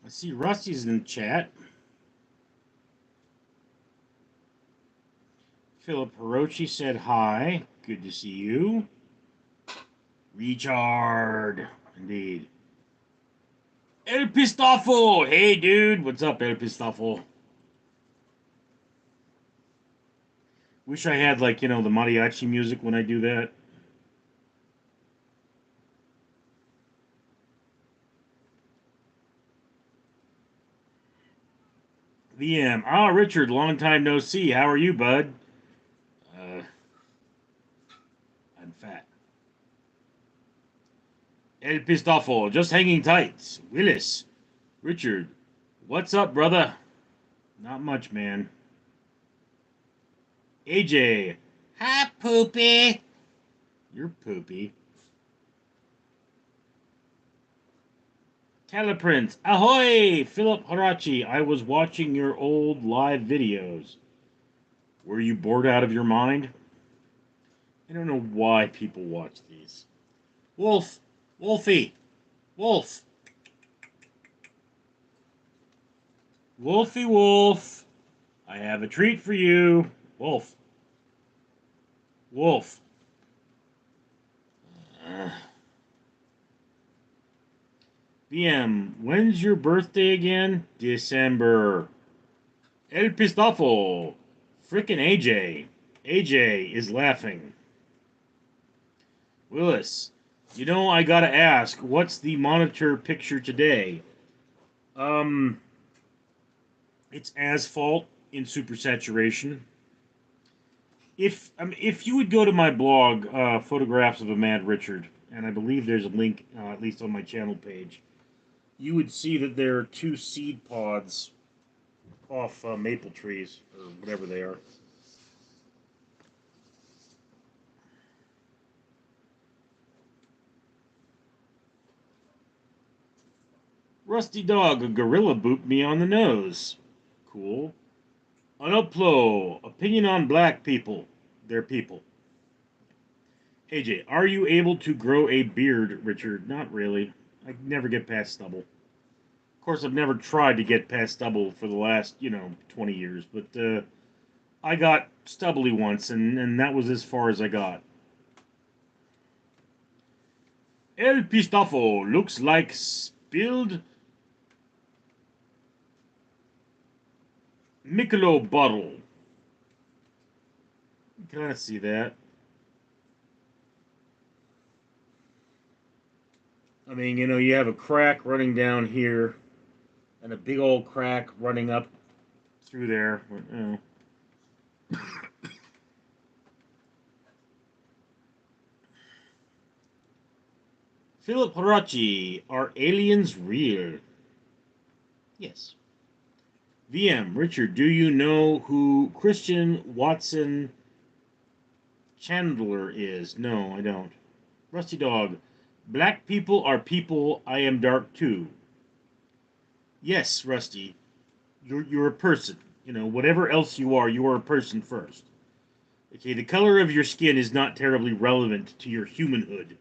I see Rusty's in the chat. Philip Hirochi said hi. Good to see you. Richard. Indeed. El Pistofo! Hey, dude. What's up, El Pistofo? Wish I had, like, the mariachi music when I do that. VM. Ah, Richard, long time no see. How are you, bud? Uh, I'm fat. El Pistofo, just hanging tight. Willis. Richard. What's up, brother? Not much, man. AJ. Hi, Poopy. You're poopy. Teleprince. Ahoy! Philip Harachi. I was watching your old live videos. Were you bored out of your mind? I don't know why people watch these. Wolf! Wolfie! Wolf! Wolfie Wolf! I have a treat for you. Wolf. Wolf. Uh, BM, when's your birthday again? December. El Pistofo. Frickin' AJ. AJ is laughing. Willis, I gotta ask, what's the monitor picture today? Um, it's asphalt in supersaturation. If you would go to my blog, Photographs of a Mad Richard, and I believe there's a link, at least on my channel page, you would see that there are two seed pods off maple trees, or whatever they are. Rusty Dog, a gorilla booped me on the nose. Cool. Unuplo, opinion on black people. They're people. AJ, are you able to grow a beard, Richard? Not really. I never get past stubble. Of course, I've never tried to get past stubble for the last, 20 years, but I got stubbly once, and that was as far as I got. El Pistafo looks like spilled Michelob bottle. You kind of see that. I mean, you have a crack running down here, and a big old crack running up through there. Philip Horaci, are aliens real? Yes. VM, Richard, do you know who Christian Watson Chandler is? No, I don't. Rusty Dog, black people are people. I am dark too. Yes, Rusty, you're a person. Whatever else you are a person first. Okay, the color of your skin is not terribly relevant to your humanhood.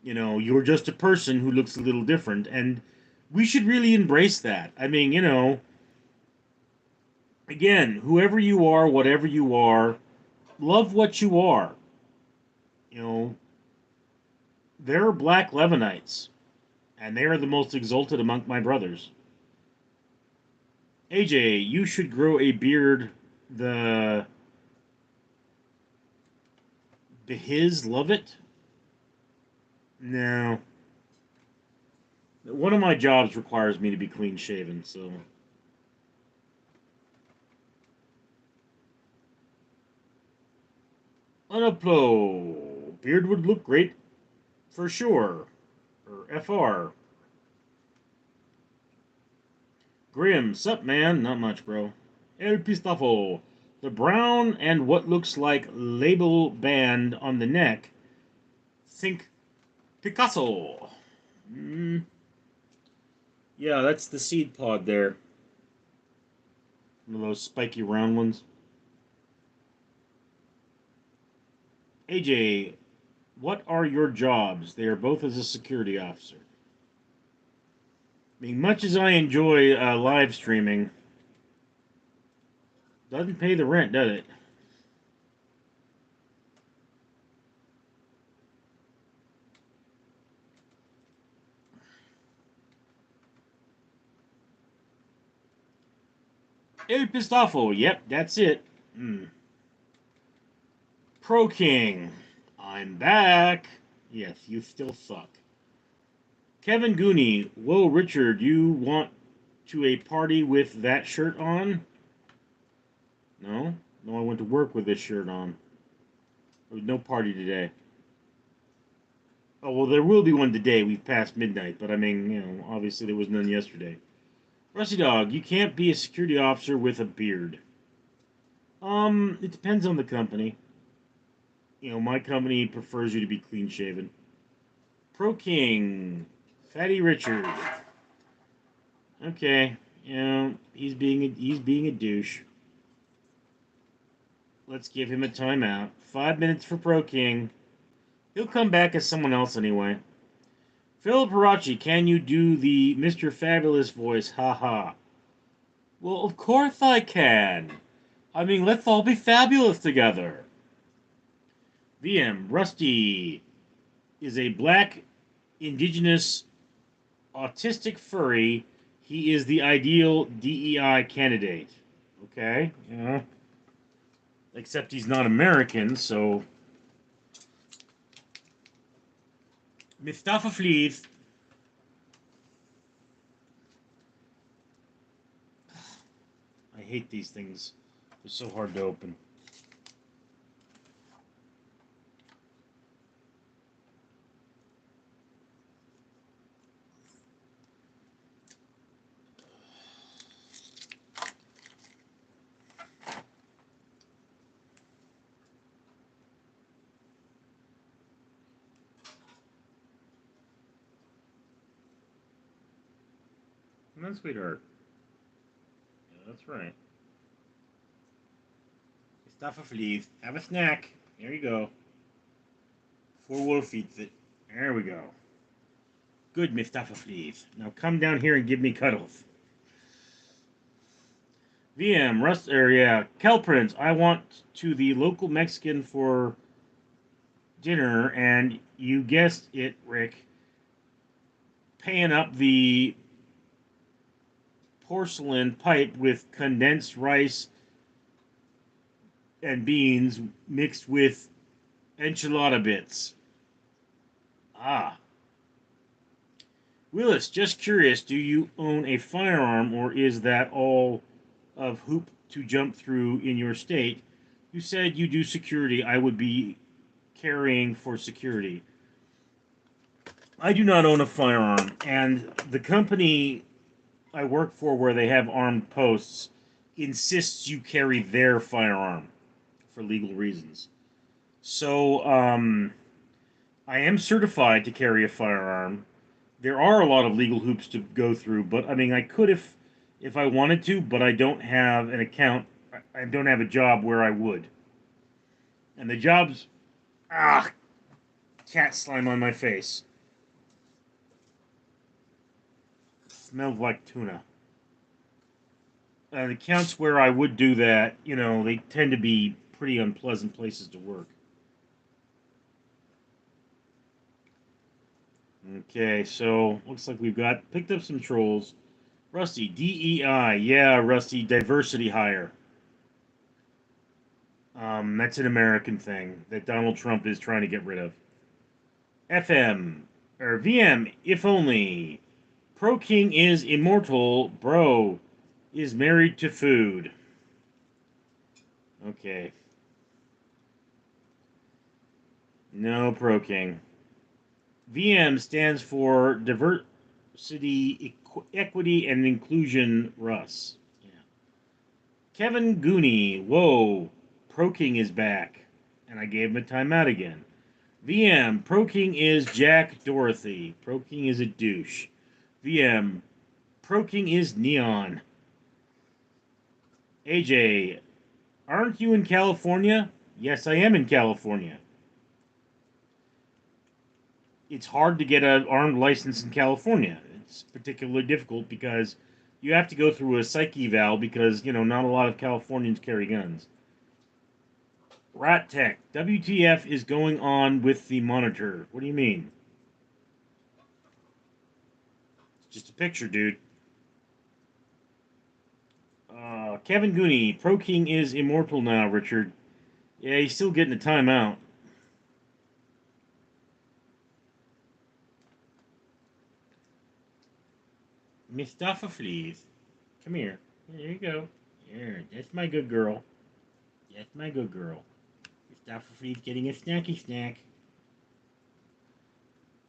You're just a person who looks a little different, and we should really embrace that. I mean, again, whoever you are, whatever you are, love what you are. You know, there are black Levanites, and they are the most exalted among my brothers. AJ, you should grow a beard. The his love it. No, one of my jobs requires me to be clean shaven, so. Unuplo. Beard would look great for sure. Or FR. Grim, sup man? Not much, bro. El Pistafo. The brown and what looks like label band on the neck. Think Picasso. Mm, yeah, that's the seed pod there. One of those spiky round ones. AJ, what are your jobs? They are both as a security officer. I mean, much as I enjoy live streaming, doesn't pay the rent, does it? El Pistafo, yep, that's it. Mm. Pro King, I'm back. Yes, you still suck. Kevin Gooney, whoa, Richard, you want to a party with that shirt on? No? No, I went to work with this shirt on. There was no party today. Oh, well, there will be one today. We've passed midnight, but I mean, obviously there was none yesterday. Rusty Dog, you can't be a security officer with a beard. It depends on the company. My company prefers you to be clean shaven. Pro King, Fatty Richard. Okay, he's being a douche. Let's give him a timeout. 5 minutes for Pro King. He'll come back as someone else anyway. Philip Hirachi, can you do the Mr. Fabulous voice? Ha ha. Well, of course I can. I mean, let's all be fabulous together. VM, Rusty is a black, indigenous, autistic furry. He is the ideal DEI candidate. Okay, except he's not American, so. Mustafa Fleeth. I hate these things. They're so hard to open. Come on, sweetheart. Yeah, that's right. Mustafa Fleeth. Have a snack. There you go. 4 wolf eats it. There we go. Good, Mustafa Fleeth. Now come down here and give me cuddles. VM, Rust area, Kelprince, I want to the local Mexican for dinner, and you guessed it, Rick, paying up the porcelain pipe with condensed rice and beans mixed with enchilada bits. Ah. Willis, just curious, do you own a firearm, or is that all of hoop to jump through in your state? You said you do security. I would be carrying for security. I do not own a firearm, and the company I work for, where they have armed posts, insists you carry their firearm for legal reasons. So, I am certified to carry a firearm. There are a lot of legal hoops to go through, but I mean, I could if I wanted to, but I don't have an account. I don't have a job where I would. And the jobs, ah, cat slime on my face. Smells like tuna. The accounts where I would do that, they tend to be pretty unpleasant places to work. Okay, so looks like we've picked up some trolls. Rusty, DEI, yeah, Rusty, diversity hire. That's an American thing that Donald Trump is trying to get rid of. FM, or VM, if only. Pro King is immortal, bro is married to food. Okay. No, Pro King. VM stands for Diversity, Equity, and Inclusion, Russ. Yeah. Kevin Gooney, whoa, Pro King is back. And I gave him a timeout again. VM, Pro King is Jack Dorothy. Pro King is a douche. VM, Pro King is Neon. AJ, aren't you in California? Yes, I am in California. It's hard to get an armed license in California. It's particularly difficult because you have to go through a psych eval because, not a lot of Californians carry guns. Rat Tech, WTF is going on with the monitor? What do you mean? It's just a picture, dude. Kevin Gooney, Pro King is immortal now, Richard. Yeah, he's still getting a timeout. Mustafa Fleas. Come here. There you go. Here, that's my good girl. That's my good girl. Mustafa Fleas getting a snacky snack.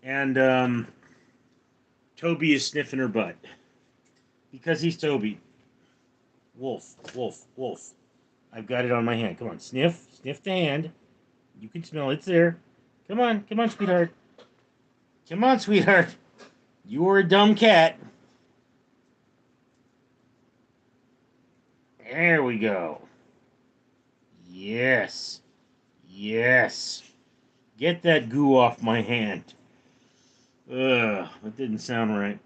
And, Toby is sniffing her butt. Because he's Toby. Wolf, wolf, wolf. I've got it on my hand. Come on, sniff. Sniff the hand. You can smell it's there. Come on, sweetheart. Come on, sweetheart. You're a dumb cat. There we go. Yes. Yes. Get that goo off my hand. Ugh, that didn't sound right.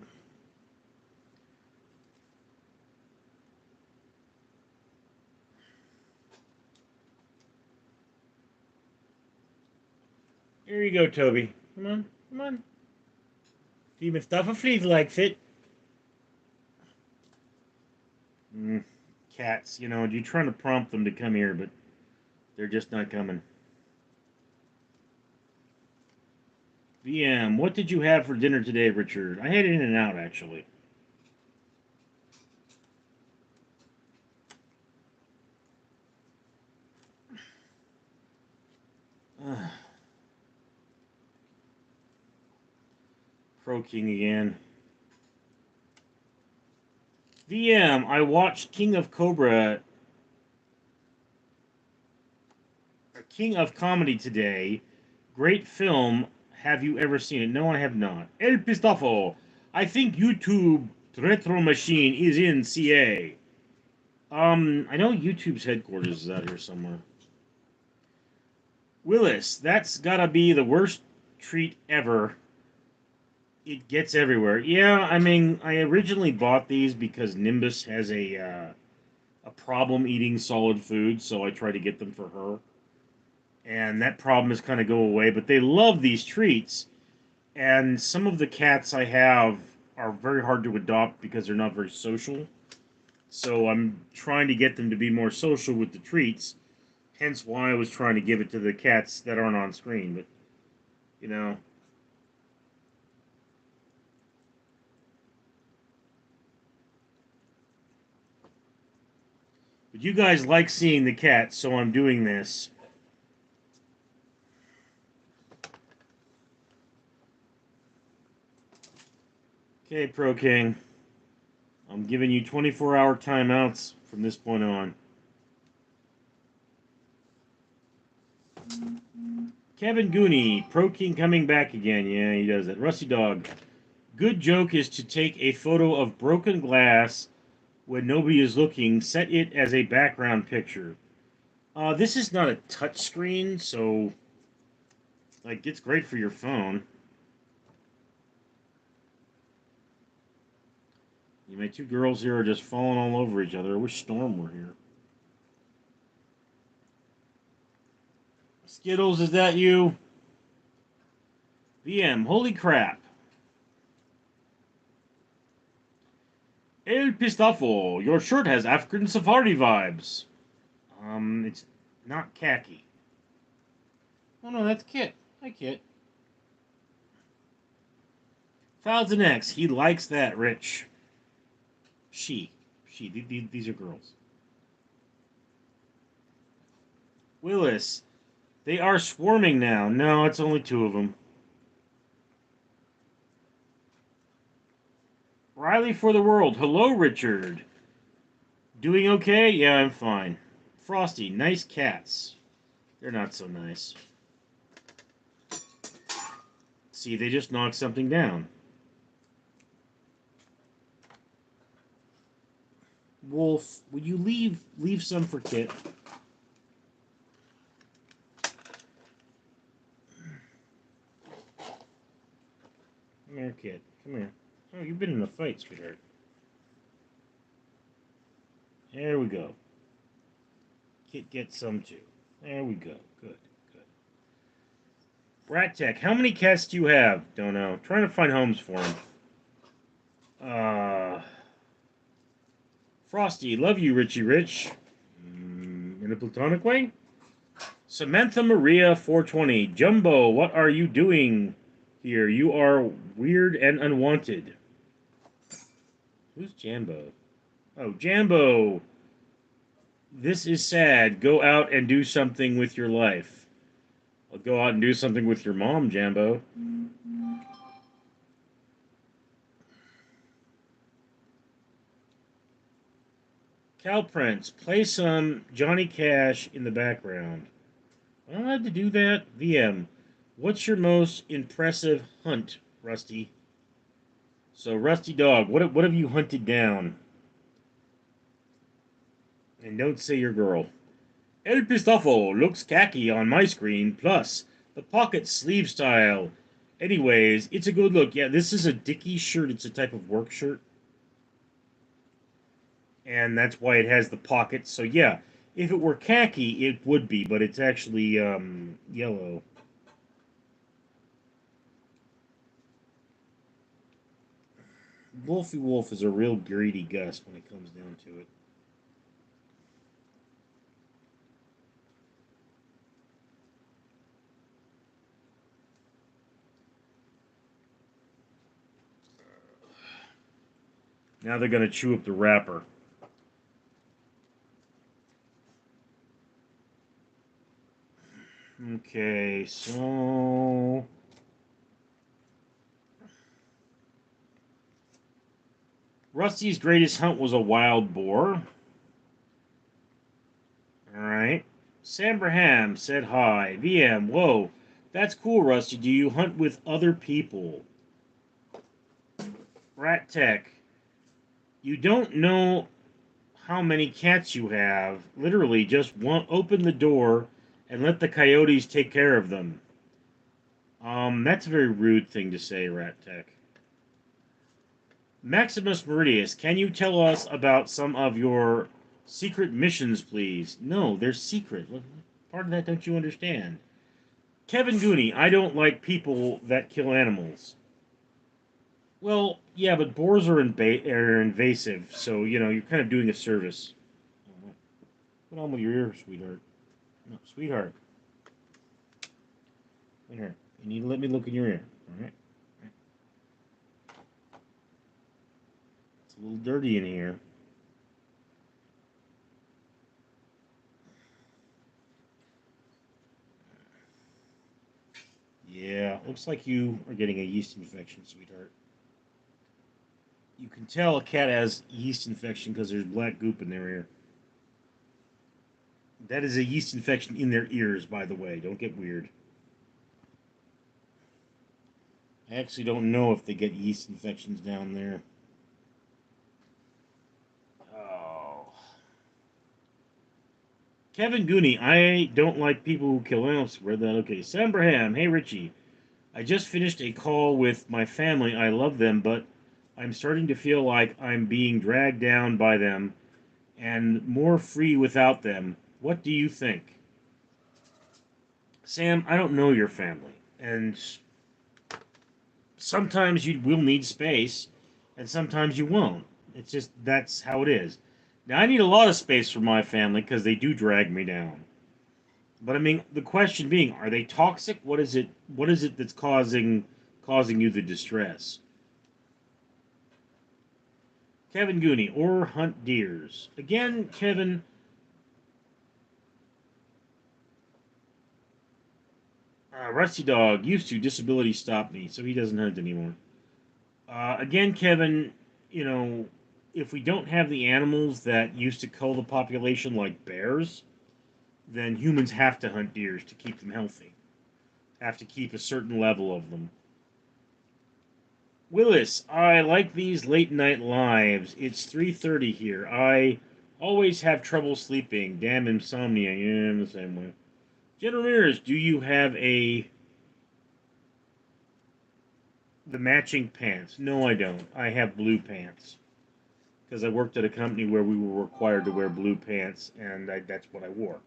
Here you go, Toby. Come on, come on. See, Mustafa Fleas likes it. Cats, you're trying to prompt them to come here, but they're just not coming. VM, what did you have for dinner today, Richard? I had In-N-Out, actually. Pro King again. VM, I watched King of Comedy today. Great film. Have you ever seen it? No, I have not. El Pistafo. I think YouTube Retro Machine is in CA. I know YouTube's headquarters is out here somewhere. Willis, that's gotta be the worst treat ever. It gets everywhere. Yeah, I mean, I originally bought these because Nimbus has a problem eating solid food, so I try to get them for her. And that problem has kind of go away, but they love these treats. And some of the cats I have are very hard to adopt because they're not very social. So I'm trying to get them to be more social with the treats. Hence why I was trying to give it to the cats that aren't on screen. But, you know. But you guys like seeing the cats, so I'm doing this. Okay, Pro King. I'm giving you 24-hour timeouts from this point on. Kevin Gooney, Pro King coming back again. Yeah, he does that. Rusty Dog. Good joke is to take a photo of broken glass when nobody is looking, set it as a background picture. This is not a touch screen, so like it's great for your phone. My two girls here are just falling all over each other. I wish Storm were here. Skittles, is that you? VM, holy crap. El Pistafo, your shirt has African safari vibes. It's not khaki. Oh no, that's Kit. Hi, Kit. Thousand X, he likes that, Rich. She. These are girls. Willis, they are swarming now. No, it's only two of them. Riley for the world. Hello, Richard. Doing okay? Yeah, I'm fine. Frosty, nice cats. They're not so nice. See, they just knocked something down. Wolf, would you leave some for Kit? Come here, Kit. Come here. Oh, you've been in a fight, sweetheart. There we go. Kit gets some too. There we go. Good, good. Rat Tech, how many cats do you have? Don't know. Trying to find homes for them. Frosty, love you, Richie Rich. In a platonic way? Samantha Maria 420. Jumbo, what are you doing here? You are weird and unwanted. Who's Jambo? Oh, Jambo. This is sad. Go out and do something with your life. I'll go out and do something with your mom, Jambo. Cal Prince, play some Johnny Cash in the background. Am I allowed to do that? VM, what's your most impressive hunt, Rusty? So, Rusty Dog, what have you hunted down? And don't say your girl. El Pistofo looks khaki on my screen, plus the pocket sleeve style. Anyways, it's a good look. Yeah, this is a Dickies shirt. It's a type of work shirt. And that's why it has the pockets. So, yeah, if it were khaki, it would be, but it's actually yellow. Wolfie Wolf is a real greedy Gus when it comes down to it. Now they're going to chew up the wrapper. Okay, so Rusty's greatest hunt was a wild boar. Alright. Sam Braham said hi. VM, whoa. That's cool, Rusty. Do you hunt with other people? Rat Tech. You don't know how many cats you have. Literally, just open the door and let the coyotes take care of them. That's a very rude thing to say, Rat Tech. Maximus Meridius, can you tell us about some of your secret missions, please? No, they're secret. What part of that don't you understand? Kevin Gooney, I don't like people that kill animals. Well, yeah, but boars are invasive, so, you're kind of doing a service. What's on with your ear, sweetheart? No, sweetheart. Here, you need to let me look in your ear, all right? It's a little dirty in here. Yeah, looks like you are getting a yeast infection, sweetheart. You can tell a cat has yeast infection because there's black goop in their ear. That is a yeast infection in their ears, by the way. Don't get weird. I actually don't know if they get yeast infections down there. Oh. Kevin Gooney, I don't like people who kill animals. Read that. Okay. Sam Braham, hey Richie. I just finished a call with my family. I love them, but I'm starting to feel like I'm being dragged down by them and more free without them. What do you think? Sam, I don't know your family. And sometimes you will need space, and sometimes you won't. It's just that's how it is. Now I need a lot of space for my family because they do drag me down. But I mean, the question being, are they toxic? What is it? What is it that's causing you the distress? Kevin Gooney or hunt deers again? Kevin, Rusty Dog used to disability stop me, so he doesn't hunt anymore. Again, Kevin, you know, if we don't have the animals that used to cull the population like bears, then humans have to hunt deers to keep them healthy. Have to keep a certain level of them. Willis, I like these late night lives. It's 3:30 here. I always have trouble sleeping. Damn insomnia. Yeah, I'm the same way. General Ramirez, do you have a The matching pants. No, I don't. I have blue pants. Because I worked at a company where we were required to wear blue pants, and that's what I wore.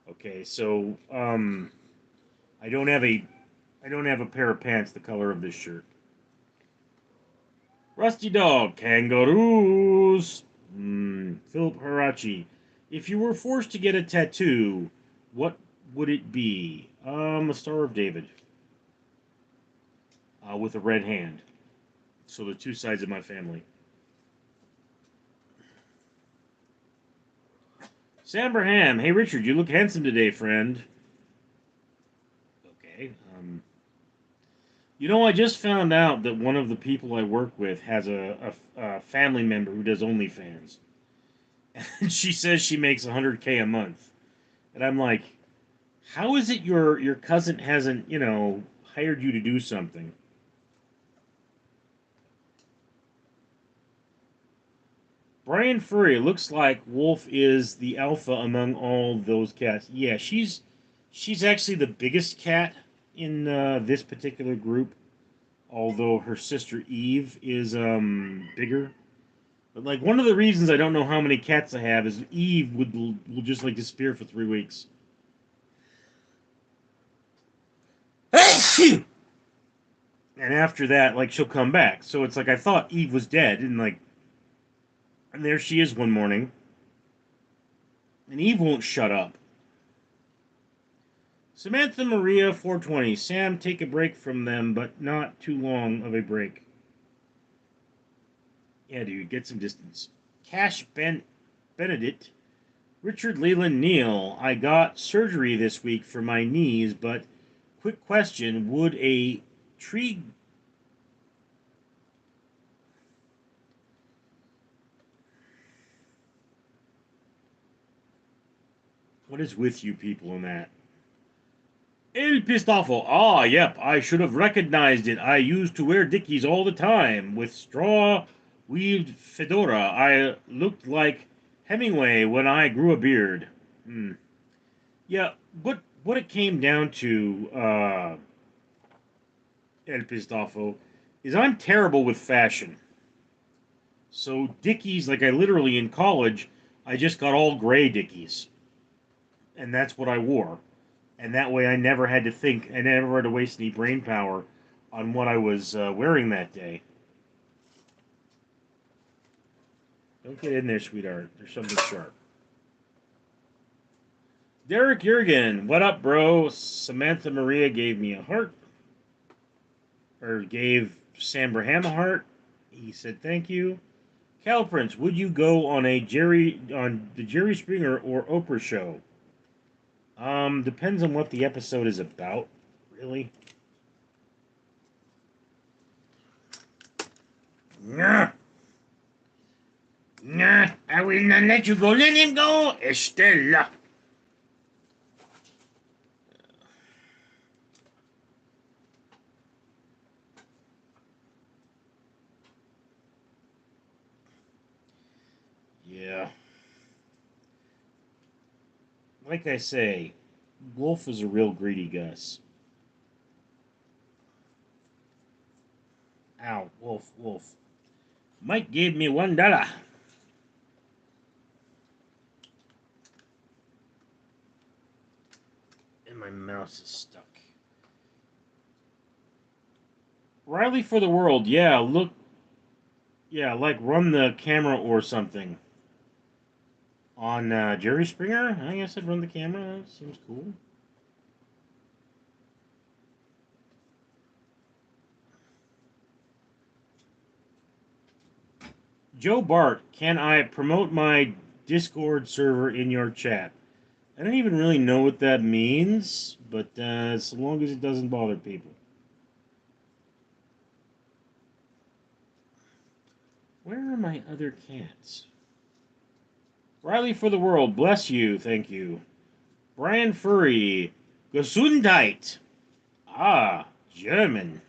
Okay, so I don't have a I don't have a pair of pants the color of this shirt. Rusty Dog, kangaroos. Philip Harachi. If you were forced to get a tattoo, what would it be? A Star of David with a red hand. So the two sides of my family. Sam Braham. Hey, Richard, you look handsome today, friend. Okay. You know, I just found out that one of the people I work with has a family member who does OnlyFans. And she says she makes 100K a month. And I'm like, how is it your cousin hasn't, hired you to do something? Brian Furry, looks like Wolf is the alpha among all those cats. Yeah, she's actually the biggest cat in this particular group, although her sister Eve is bigger. But like one of the reasons I don't know how many cats I have is Eve will just like disappear for 3 weeks. And after that, like she'll come back. So it's like I thought Eve was dead, and there she is one morning, and Eve won't shut up. Samantha Maria 420. Sam, take a break from them, but not too long of a break. Yeah, dude, get some distance. Benedict. Richard Leland Neal. I got surgery this week for my knees, but quick question: would a tree? What is with you people in that? El Pistafo. Ah, yep, I should have recognized it. I used to wear Dickies all the time with straw weaved fedora. I looked like Hemingway when I grew a beard. Hmm. Yeah, what it came down to, El Pistafo, is I'm terrible with fashion. So Dickies, like I literally in college, I just got all gray Dickies, and that's what I wore. And that way I never had to think, I never had to waste any brain power on what I was wearing that day. Don't get in there, sweetheart. There's something sharp. Derek Jurgen, what up, bro? Samantha Maria gave me a heart, or gave Sam Braham a heart. He said thank you. Cal Prince, would you go on the Jerry Springer or Oprah show? Depends on what the episode is about, really. Nah, nah, I will not let you go. Let him go, Estella. Yeah. Like I say, Wolf is a real greedy Gus. Ow, Wolf, Wolf. Mike gave me $1. And my mouse is stuck. Riley for the world, yeah, look. Yeah, like run the camera or something. On Jerry Springer? I guess I'd run the camera. That seems cool. Joe Bart, can I promote my Discord server in your chat? I don't even really know what that means, but as long as it doesn't bother people. Where are my other cats? Riley for the world, bless you, thank you. Brian Furry, Gesundheit. Ah, German.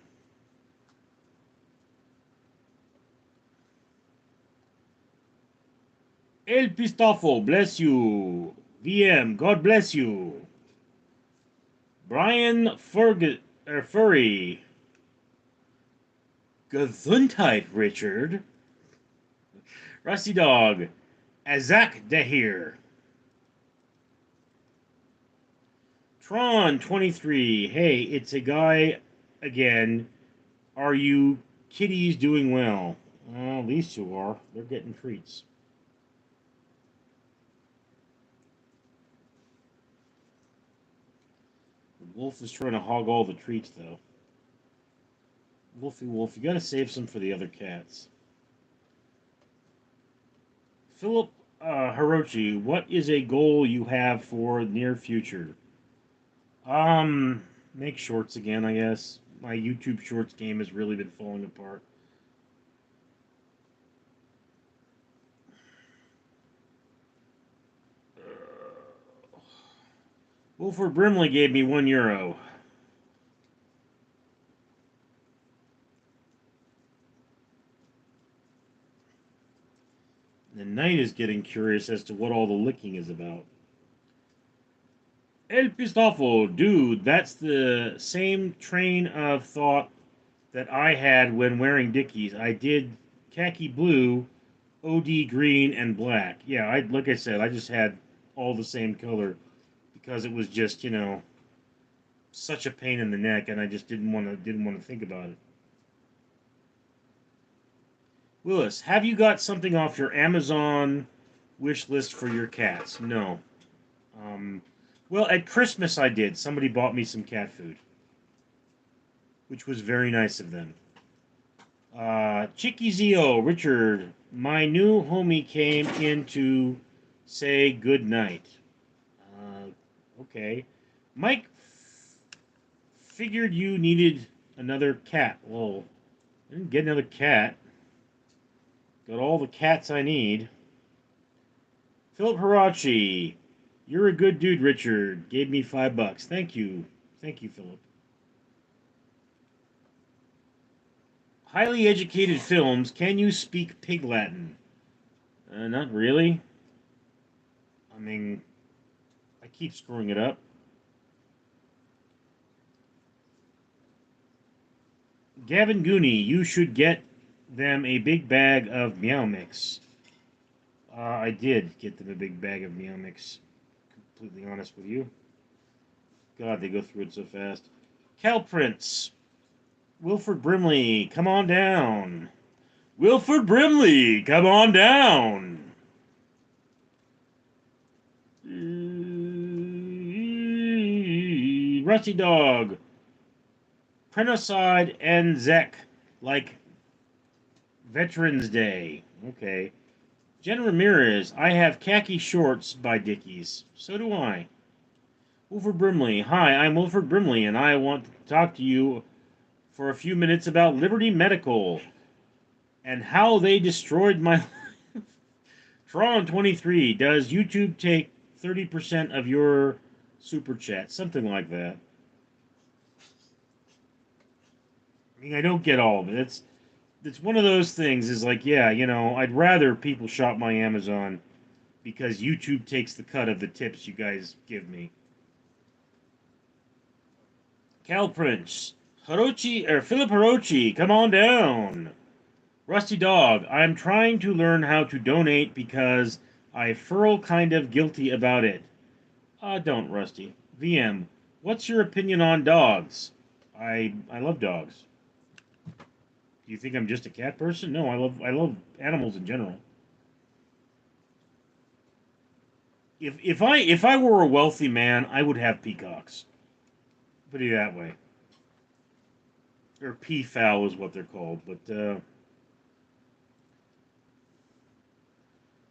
El Pistofo, bless you. VM, God bless you. Brian Furry. Gesundheit, Richard. Rusty Dog. Azak Dahir. Tron 23. Hey, it's a guy again. Are you kitties doing well? Well, these two are. They're getting treats. The wolf is trying to hog all the treats, though. Wolfie Wolf, you gotta save some for the other cats. Philip Hirochi, what is a goal you have for near future? Um, make shorts again, I guess. My YouTube shorts game has really been falling apart. Wilford Brimley gave me €1. The knight is getting curious as to what all the licking is about. El Pistofo, dude, that's the same train of thought that I had when wearing Dickies. I did khaki blue, OD green, and black. Yeah, like I said, I just had all the same color because it was just, such a pain in the neck, and I just didn't want to think about it. Willis, have you got something off your Amazon wish list for your cats? No. Um, well, at Christmas I did. Somebody bought me some cat food, which was very nice of them. Chicky Zio, Richard, my new homie came in to say good night. Okay. Mike figured you needed another cat. Well, I didn't get another cat. Got all the cats I need. Philip Hirachi, you're a good dude, Richard. Gave me $5. Thank you. Thank you, Philip. Highly educated films. Can you speak Pig Latin? Not really. I mean, I keep screwing it up. Gavin Gooney, you should get them a big bag of Meow Mix. I did get them a big bag of Meow Mix. Completely honest with you. God, they go through it so fast. Cal Prince. Wilford Brimley, come on down. Wilford Brimley, come on down. Rusty Dog. Prenocide and Zek, like Veterans Day. Okay. Jen Ramirez, I have khaki shorts by Dickies. So do I. Wilford Brimley, hi, I'm Wilford Brimley, and I want to talk to you for a few minutes about Liberty Medical and how they destroyed my life. Tron 23, does YouTube take 30% of your super chat? Something like that. I mean, I don't get all of it. It's one of those things is like, yeah, I'd rather people shop my Amazon because YouTube takes the cut of the tips you guys give me. Cal Prince, Hirochi, or Philip Hirochi, come on down. Rusty Dog, I'm trying to learn how to donate because I feel kind of guilty about it. Don't, Rusty. VM, what's your opinion on dogs? I love dogs. Do you think I'm just a cat person? No, I love animals in general. If I were a wealthy man, I would have peacocks. Put it that way. Or peafowl is what they're called. But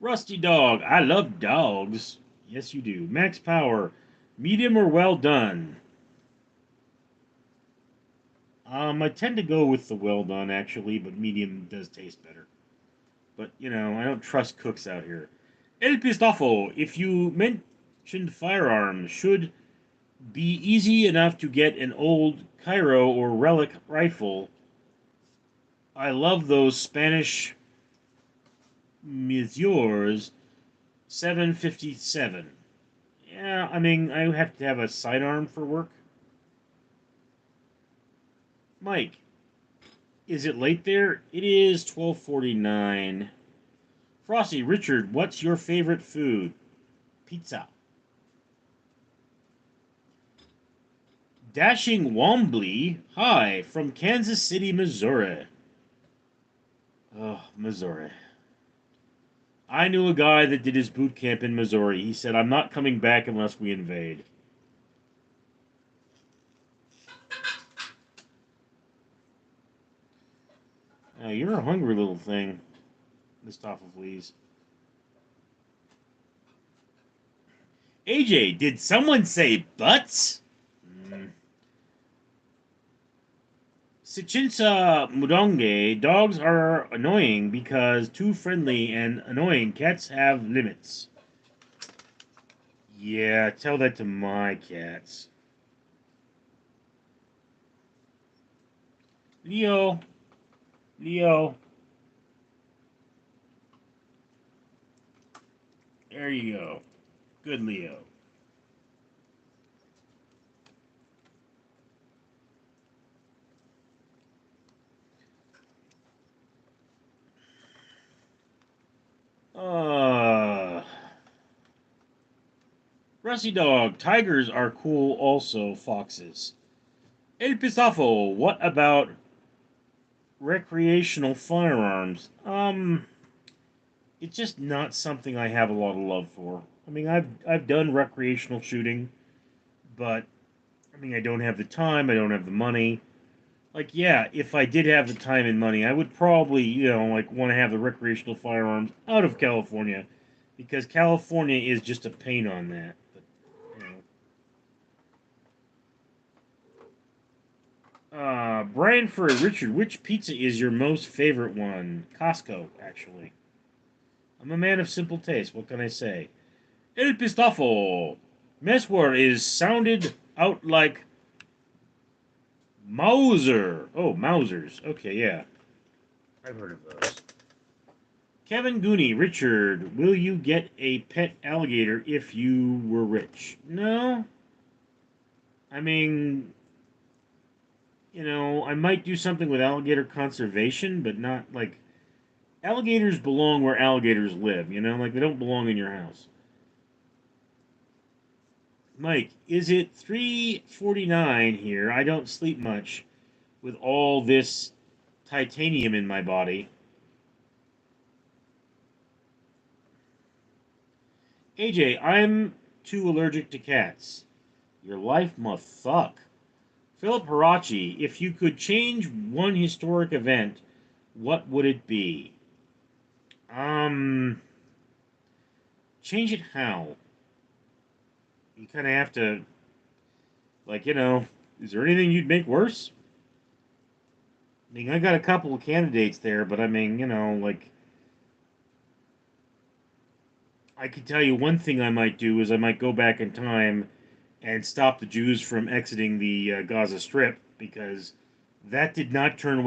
Rusty Dog, I love dogs. Yes, you do. Max Power, medium or well done. I tend to go with the well done actually, but medium does taste better. But I don't trust cooks out here. El Pistofo, if you mentioned firearms, should be easy enough to get an old Cairo or relic rifle. I love those Spanish Meteors 757. Yeah, I mean, I have to have a sidearm for work. Mike, Is it late there? It is 12:49. Frosty, Richard, what's your favorite food? Pizza. Dashing Wombly, hi, from Kansas City, Missouri. Oh, Missouri. I knew a guy that did his boot camp in Missouri. He said, I'm not coming back unless we invade. You're a hungry little thing, Mistoffelees. AJ, did someone say butts? Mm. Sichinsa Mudonge, dogs are annoying because too friendly and annoying. Cats have limits. Yeah, tell that to my cats. Leo, Leo, there you go. Good Leo. Uh, Rusty Dog, tigers are cool also, foxes. El Pistafo, what about recreational firearms? It's just not something I have a lot of love for. I mean, I've done recreational shooting, but I mean, I don't have the time, I don't have the money. Like, yeah, if I did have the time and money, I would probably, like want to have the recreational firearms out of California because California is just a pain on that. But, you Brian for Richard, which pizza is your most favorite one? Costco, actually. I'm a man of simple taste. What can I say? El Pistafo. Messware is sounded out like Mauser. Oh, Mausers. Okay, yeah. I've heard of those. Kevin Gooney, Richard, will you get a pet alligator if you were rich? No. I mean, I might do something with alligator conservation, but not like alligators belong where alligators live, like they don't belong in your house. Mike, is it 3:49 here? I don't sleep much with all this titanium in my body. AJ, I'm too allergic to cats. Your life must suck. Philip Hirachi, if you could change one historic event, what would it be? Um, change it how? You kind of have to, like, is there anything you'd make worse? I mean, I got a couple of candidates there, but I mean, like, I could tell you one thing I might do is I might go back in time and stop the Jews from exiting the Gaza Strip because that did not turn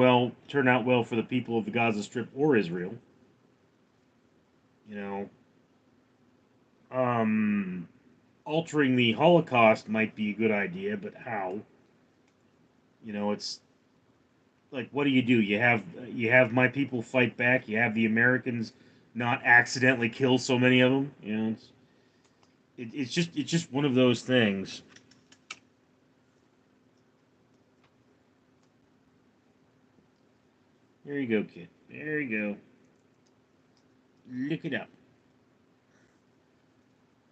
out well for the people of the Gaza Strip or Israel. You know, um, altering the Holocaust might be a good idea, but how? It's like, what do? You have my people fight back. You have the Americans not accidentally kill so many of them. It's just one of those things. There you go, kid. There you go. Look it up.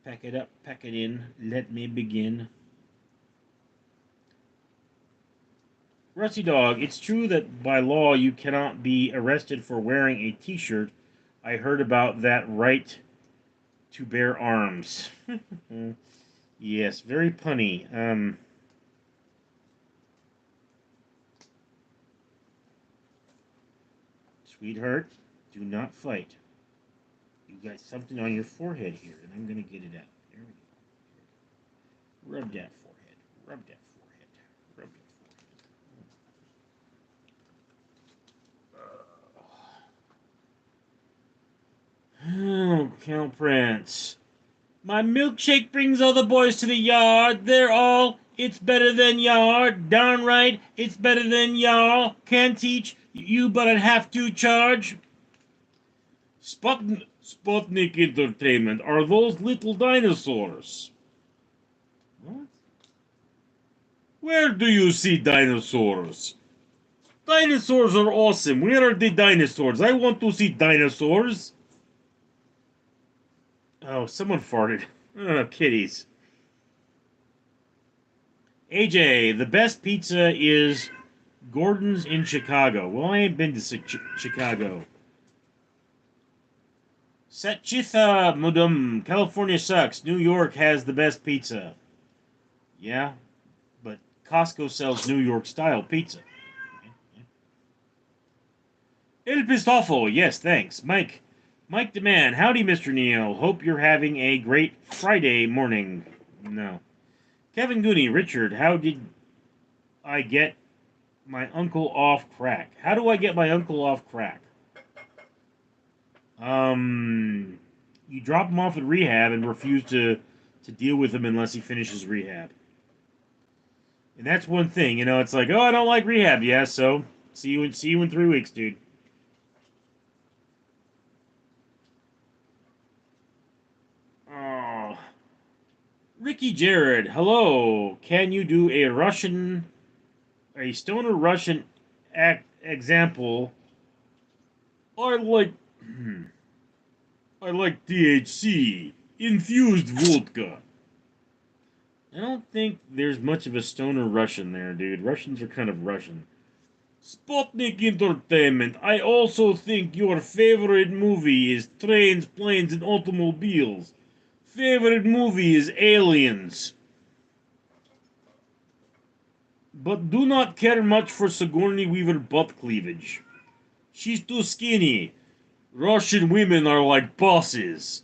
Pack it up, pack it in. Let me begin. Rusty Dog, it's true that by law you cannot be arrested for wearing a t shirt. I heard about that right to bear arms. Yes, very punny. Sweetheart, do not fight. You got something on your forehead here, and I'm going to get it out. There we go. Rub that forehead. Rub that forehead. Rub that forehead. Oh, Count Prince. My milkshake brings all the boys to the yard. They're all, it's better than yard. Darn right, it's better than y'all. Can teach You but I'd have to charge. Sputnik Entertainment. Are those little dinosaurs? What? Where do you see dinosaurs? Dinosaurs are awesome. Where are the dinosaurs? I want to see dinosaurs. Oh, someone farted. Oh, kitties. AJ, the best pizza is Gordon's in Chicago. Well, I ain't been to Chicago. Satchitha Mudum, California sucks. New York has the best pizza. Yeah, but Costco sells New York style pizza. El Pistofo, yes, thanks. Mike the Man, howdy, Mr. Neal. Hope you're having a great Friday morning. No. Kevin Gooney, Richard, how did I get my uncle off crack? How do I get my uncle off crack? You drop him off at rehab and refuse to deal with him unless he finishes rehab. And that's one thing, it's like, oh, I don't like rehab. Yeah, so see you in 3 weeks, dude. Oh. Ricky Jared, hello. Can you do a stoner Russian example? I like I like THC infused vodka. I don't think there's much of a stoner Russian there, dude. Russians are kind of Russian. Sputnik Entertainment. I also think your favorite movie is Trains, Planes, and Automobiles. Favorite movie is Aliens. But do not care much for Sigourney Weaver butt cleavage. She's too skinny. Russian women are like bosses.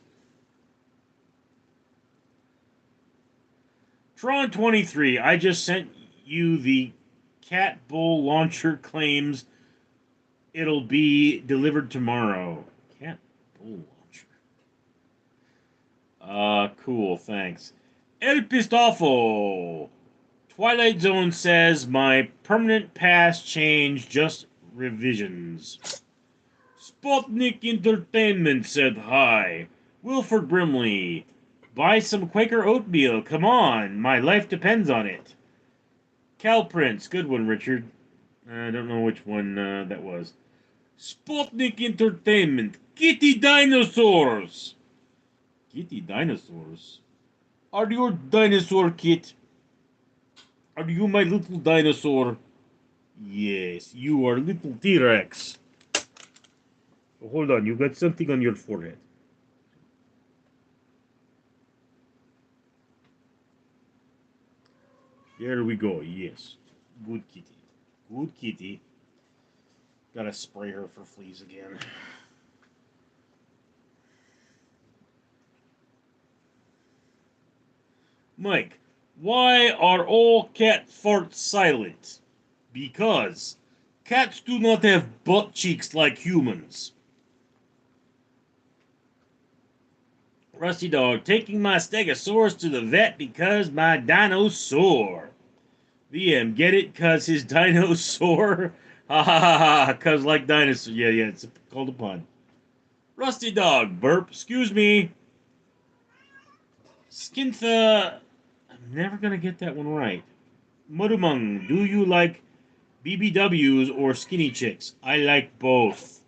Tron 23, I just sent you the Cat Bull launcher claims it'll be delivered tomorrow. Cat Bull launcher. Cool, thanks. El Pistofo. Twilight Zone says my permanent pass change, just revisions. Sputnik Entertainment said hi. Wilford Brimley. Buy some Quaker oatmeal. Come on. My life depends on it. Cal Prince. Good one, Richard. I don't know which one that was. Sputnik Entertainment. Kitty dinosaurs. Kitty dinosaurs? Are you a dinosaur, Kit? Are you my little dinosaur? Yes, you are little T-Rex. Oh, hold on, you got something on your forehead. There we go, yes. Good kitty. Good kitty. Gotta spray her for fleas again. Mike, why are all cat farts silent? Because cats do not have butt cheeks like humans. Rusty Dog, taking my Stegosaurus to the vet because my dino's sore. VM, get it? Cause his dino's sore? Ha ha ha ha, cause like dinosaur. Yeah, it's called a pun. Rusty Dog, burp, excuse me. Skintha, I'm never gonna get that one right. Mudumung, do you like BBWs or skinny chicks? I like both.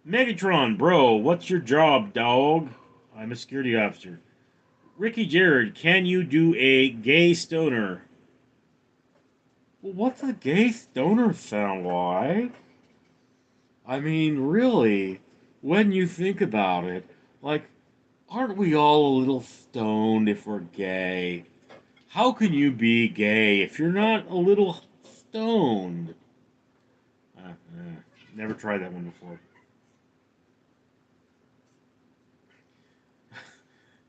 Megatron, bro, what's your job, dog? I'm a security officer. Ricky Jared, can you do a gay stoner? Well, what's a gay stoner sound like? I mean, really, when you think about it, like, aren't we all a little stoned if we're gay? How can you be gay if you're not a little stoned? Never tried that one before.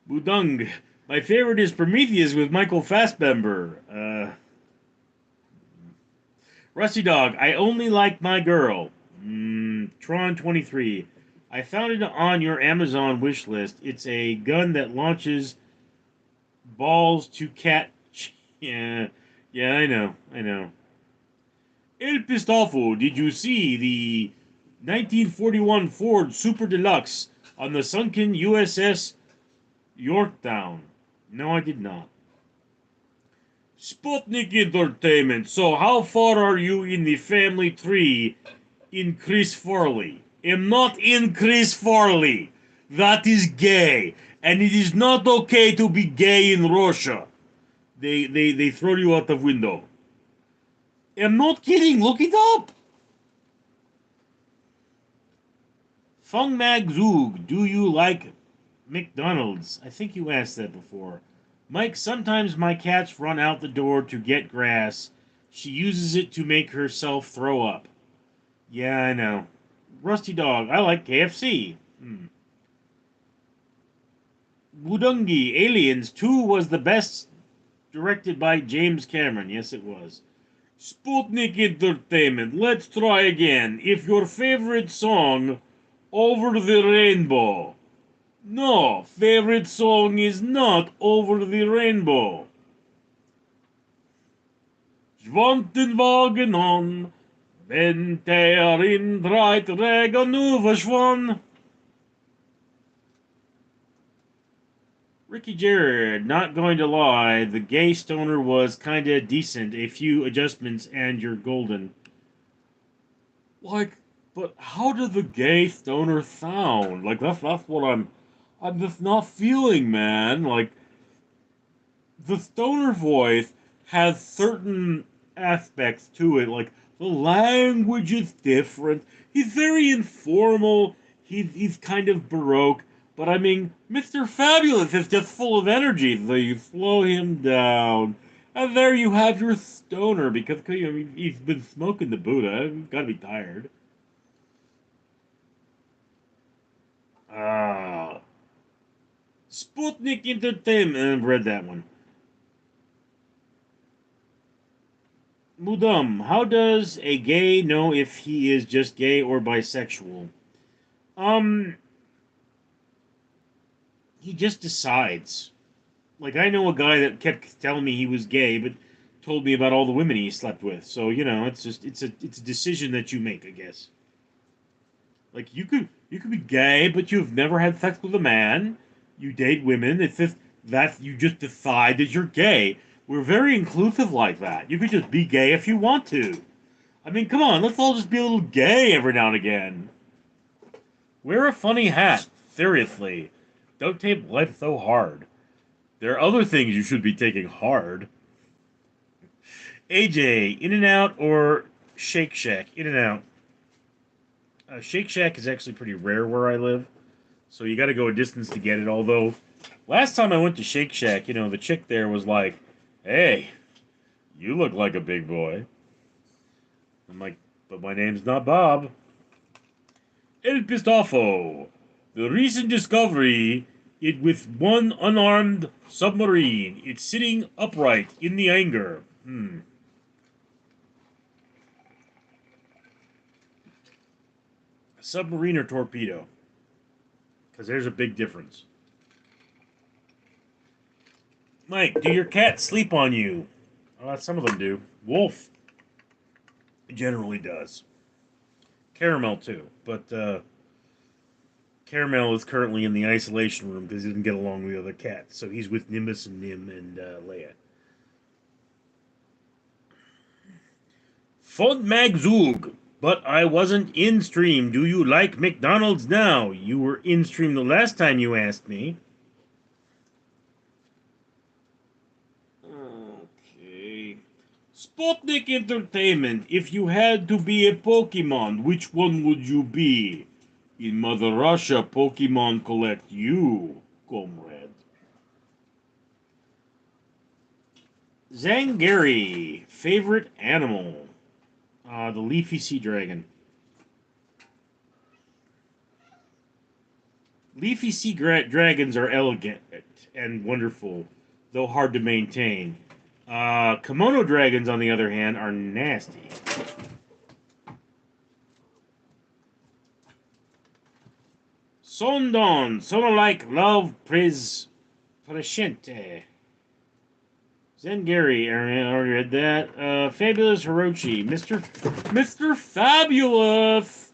Budung. My favorite is Prometheus with Michael Fassbender. Rusty Dog. I only like my girl. Tron 23. I found it on your Amazon wish list. It's a gun that launches balls to cat. Yeah, I know. El Pistolfo, did you see the 1941 Ford Super Deluxe on the sunken USS Yorktown? No, I did not. Sputnik Entertainment. So, how far are you in the family tree in Chris Farley? Am not in Chris Farley. That is gay. And it is not okay to be gay in Russia. They throw you out the window. I'm not kidding. Look it up. Fung Mag Zug, do you like McDonald's? I think you asked that before. Mike, sometimes my cats run out the door to get grass. She uses it to make herself throw up. Yeah, I know. Rusty Dog, I like KFC. Wudungi, Aliens 2 was the best, directed by James Cameron. Yes, it was. Sputnik Entertainment, let's try again. If your favorite song, Over the Rainbow. No, favorite song is not Over the Rainbow. Schwantenwagen on, wenn der in dreit Regen überschwann. Ricky Jared, not going to lie, the gay stoner was kinda decent. A few adjustments and you're golden. Like, but how did the gay stoner sound? Like that's what I'm just not feeling, man. Like the stoner voice has certain aspects to it, like the language is different. He's very informal. He's kind of baroque, but I mean, Mr. Fabulous is just full of energy. So you slow him down, and there you have your stoner because I mean, he's been smoking the Buddha. He's got to be tired. Ah, Sputnik Entertainment. I've read that one. Mudum, how does a gay know if he is just gay or bisexual? Um, he just decides. Like I know a guy that kept telling me he was gay, but told me about all the women he slept with. So you know, it's a decision that you make, I guess. Like you could be gay, but you've never had sex with a man. You date women. It's just that you just decide that you're gay. We're very inclusive like that. You could just be gay if you want to. I mean, come on, let's all just be a little gay every now and again. Wear a funny hat. Seriously. Don't take life so hard. There are other things you should be taking hard. AJ, In and Out or Shake Shack? In and Out. Shake Shack is actually pretty rare where I live, so you got to go a distance to get it. Although, last time I went to Shake Shack, the chick there was like, "Hey, you look like a big boy." I'm like, "But my name's not Bob." El Pistolfo. The recent discovery it with one unarmed submarine. It's sitting upright in the hangar. Submarine or torpedo? Because there's a big difference. Mike, do your cats sleep on you? Some of them do. Wolf generally does. Caramel too, but Caramel is currently in the isolation room because he doesn't get along with the other cats. So he's with Nimbus and Nim and Leia. Fod Magzug, but I wasn't in stream. Do you like McDonald's now? You were in stream the last time you asked me. Okay. Sputnik Entertainment. If you had to be a Pokemon, which one would you be? In Mother Russia, Pokemon collect you, comrade. Zangari, favorite animal? The leafy sea dragon. Leafy sea dragons are elegant and wonderful, though hard to maintain. Kimono dragons, on the other hand, are nasty. Sondon, sono like love presciente. Zen Gary, I already read that. Fabulous Hirochi, Mr. Fabulous.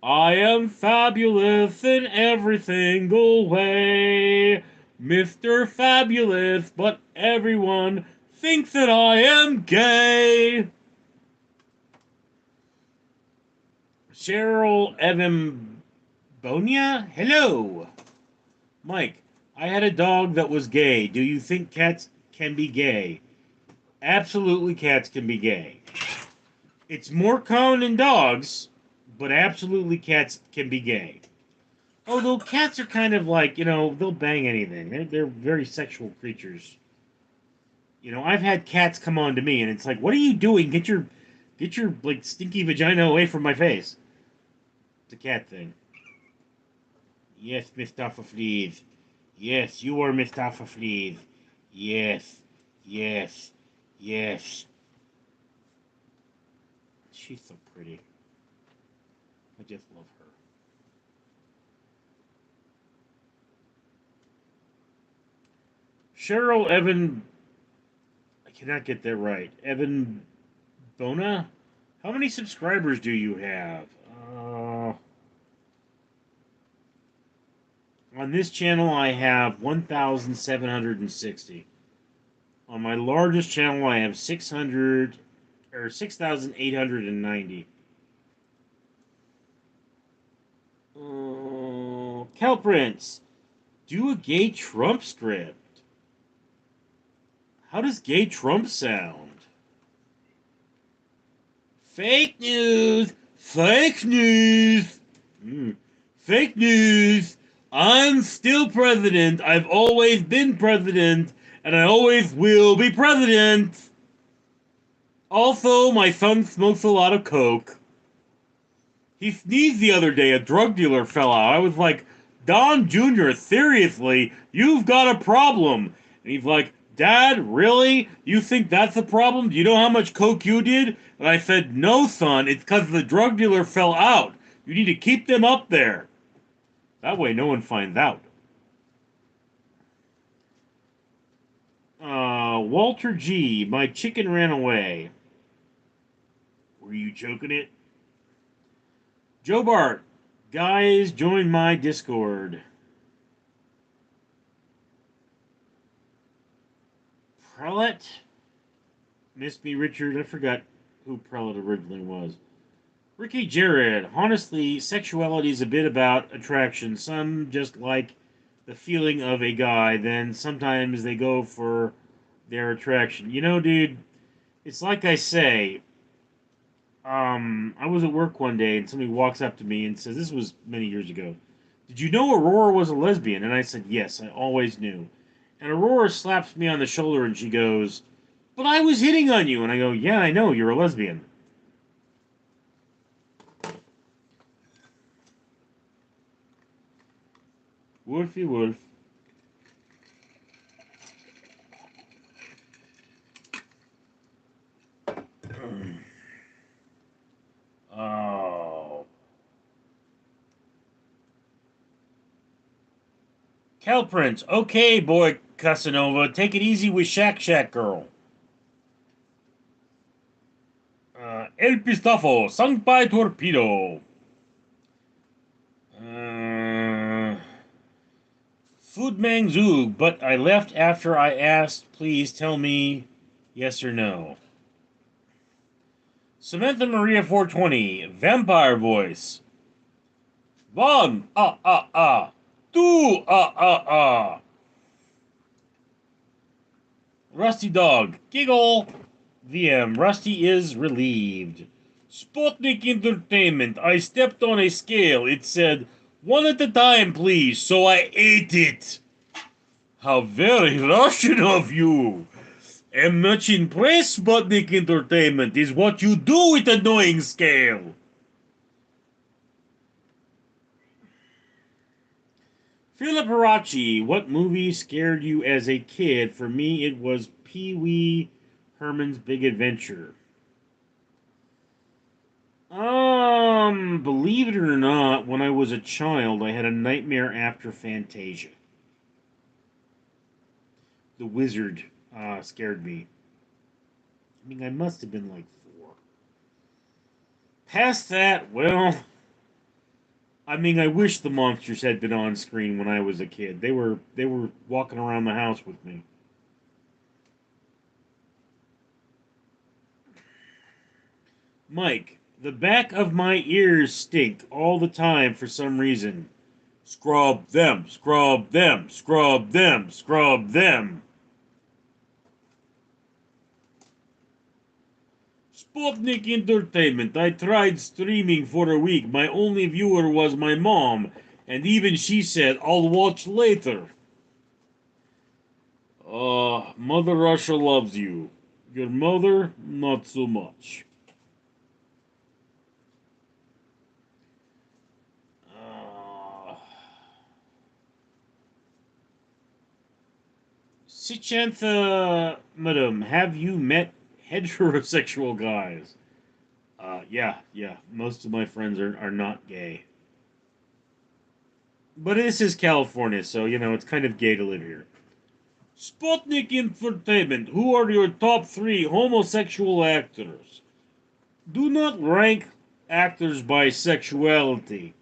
I am fabulous in every single way. Mr. Fabulous, but everyone thinks that I am gay. Cheryl Evan Bonia, hello. Mike, I had a dog that was gay. Do you think cats can be gay? Absolutely, cats can be gay. It's more common in dogs, but absolutely cats can be gay. Although cats are kind of like, they'll bang anything. They're very sexual creatures. I've had cats come on to me, and it's like, what are you doing? Get your like stinky vagina away from my face. It's a cat thing. Yes, Mustafa Fleas. Yes, you are Mustafa Fleas. Yes, yes, yes. She's so pretty. I just love her. Cheryl Evan. I cannot get that right. Evan Bona? How many subscribers do you have? On this channel, I have 1,760. On my largest channel, I have 600 or 6,890. Cal Prince, do a gay Trump script. How does gay Trump sound? Fake news! Fake news! Fake news! I'm still president. I've always been president, and I always will be president. Also, my son smokes a lot of coke. He sneezed the other day. A drug dealer fell out. I was like, Don Jr., seriously, you've got a problem. And he's like, Dad, really? You think that's a problem? Do you know how much coke you did? And I said, no, son, it's because the drug dealer fell out. You need to keep them up there. That way no one finds out. Walter G., my chicken ran away. Were you choking it? Joe Bart, guys, join my Discord. Prelate? Miss me, Richard. I forgot who Prelate originally was. Ricky Jared. Honestly, sexuality is a bit about attraction. Some just like the feeling of a guy, then sometimes they go for their attraction. Dude, it's like I say. I was at work one day and somebody walks up to me and says, this was many years ago, did you know Aurora was a lesbian? And I said, yes, I always knew. And Aurora slaps me on the shoulder and she goes, but I was hitting on you. And I go, yeah, I know, you're a lesbian. Wolfie wolf. Oh. Cal Prince. Okay, boy Casanova. Take it easy with Shack Girl. El Pistafo. Sung by Torpedo. Foodmang Zug, but I left after I asked, please tell me yes or no. Samantha Maria 420, vampire voice. 1, ah. 2, ah. Rusty Dog, giggle. VM, Rusty is relieved. Sputnik Entertainment, I stepped on a scale. It said, 1 at a time, please, so I ate it. How very Russian of you. Am much impressed, Sputnik Entertainment, is what you do with annoying scale. Philip Hirachi, what movie scared you as a kid? For me, it was Pee-wee Herman's Big Adventure. Believe it or not, when I was a child, I had a nightmare after Fantasia. The Wizard. scared me. I mean, I must have been like 4. Past that, well, I mean, I wish the monsters had been on screen when I was a kid. They were walking around the house with me. Mike, the back of my ears stink all the time for some reason. Scrub them, scrub them, scrub them, scrub them. Sputnik Entertainment. I tried streaming for a week. My only viewer was my mom, and even she said, I'll watch later. Mother Russia loves you. Your mother, not so much. Uh, Sichantha, madam, have you met heterosexual guys? Yeah. Most of my friends are not gay. But this is California, so, it's kind of gay to live here. Sputnik Entertainment, who are your top 3 homosexual actors? Do not rank actors by sexuality.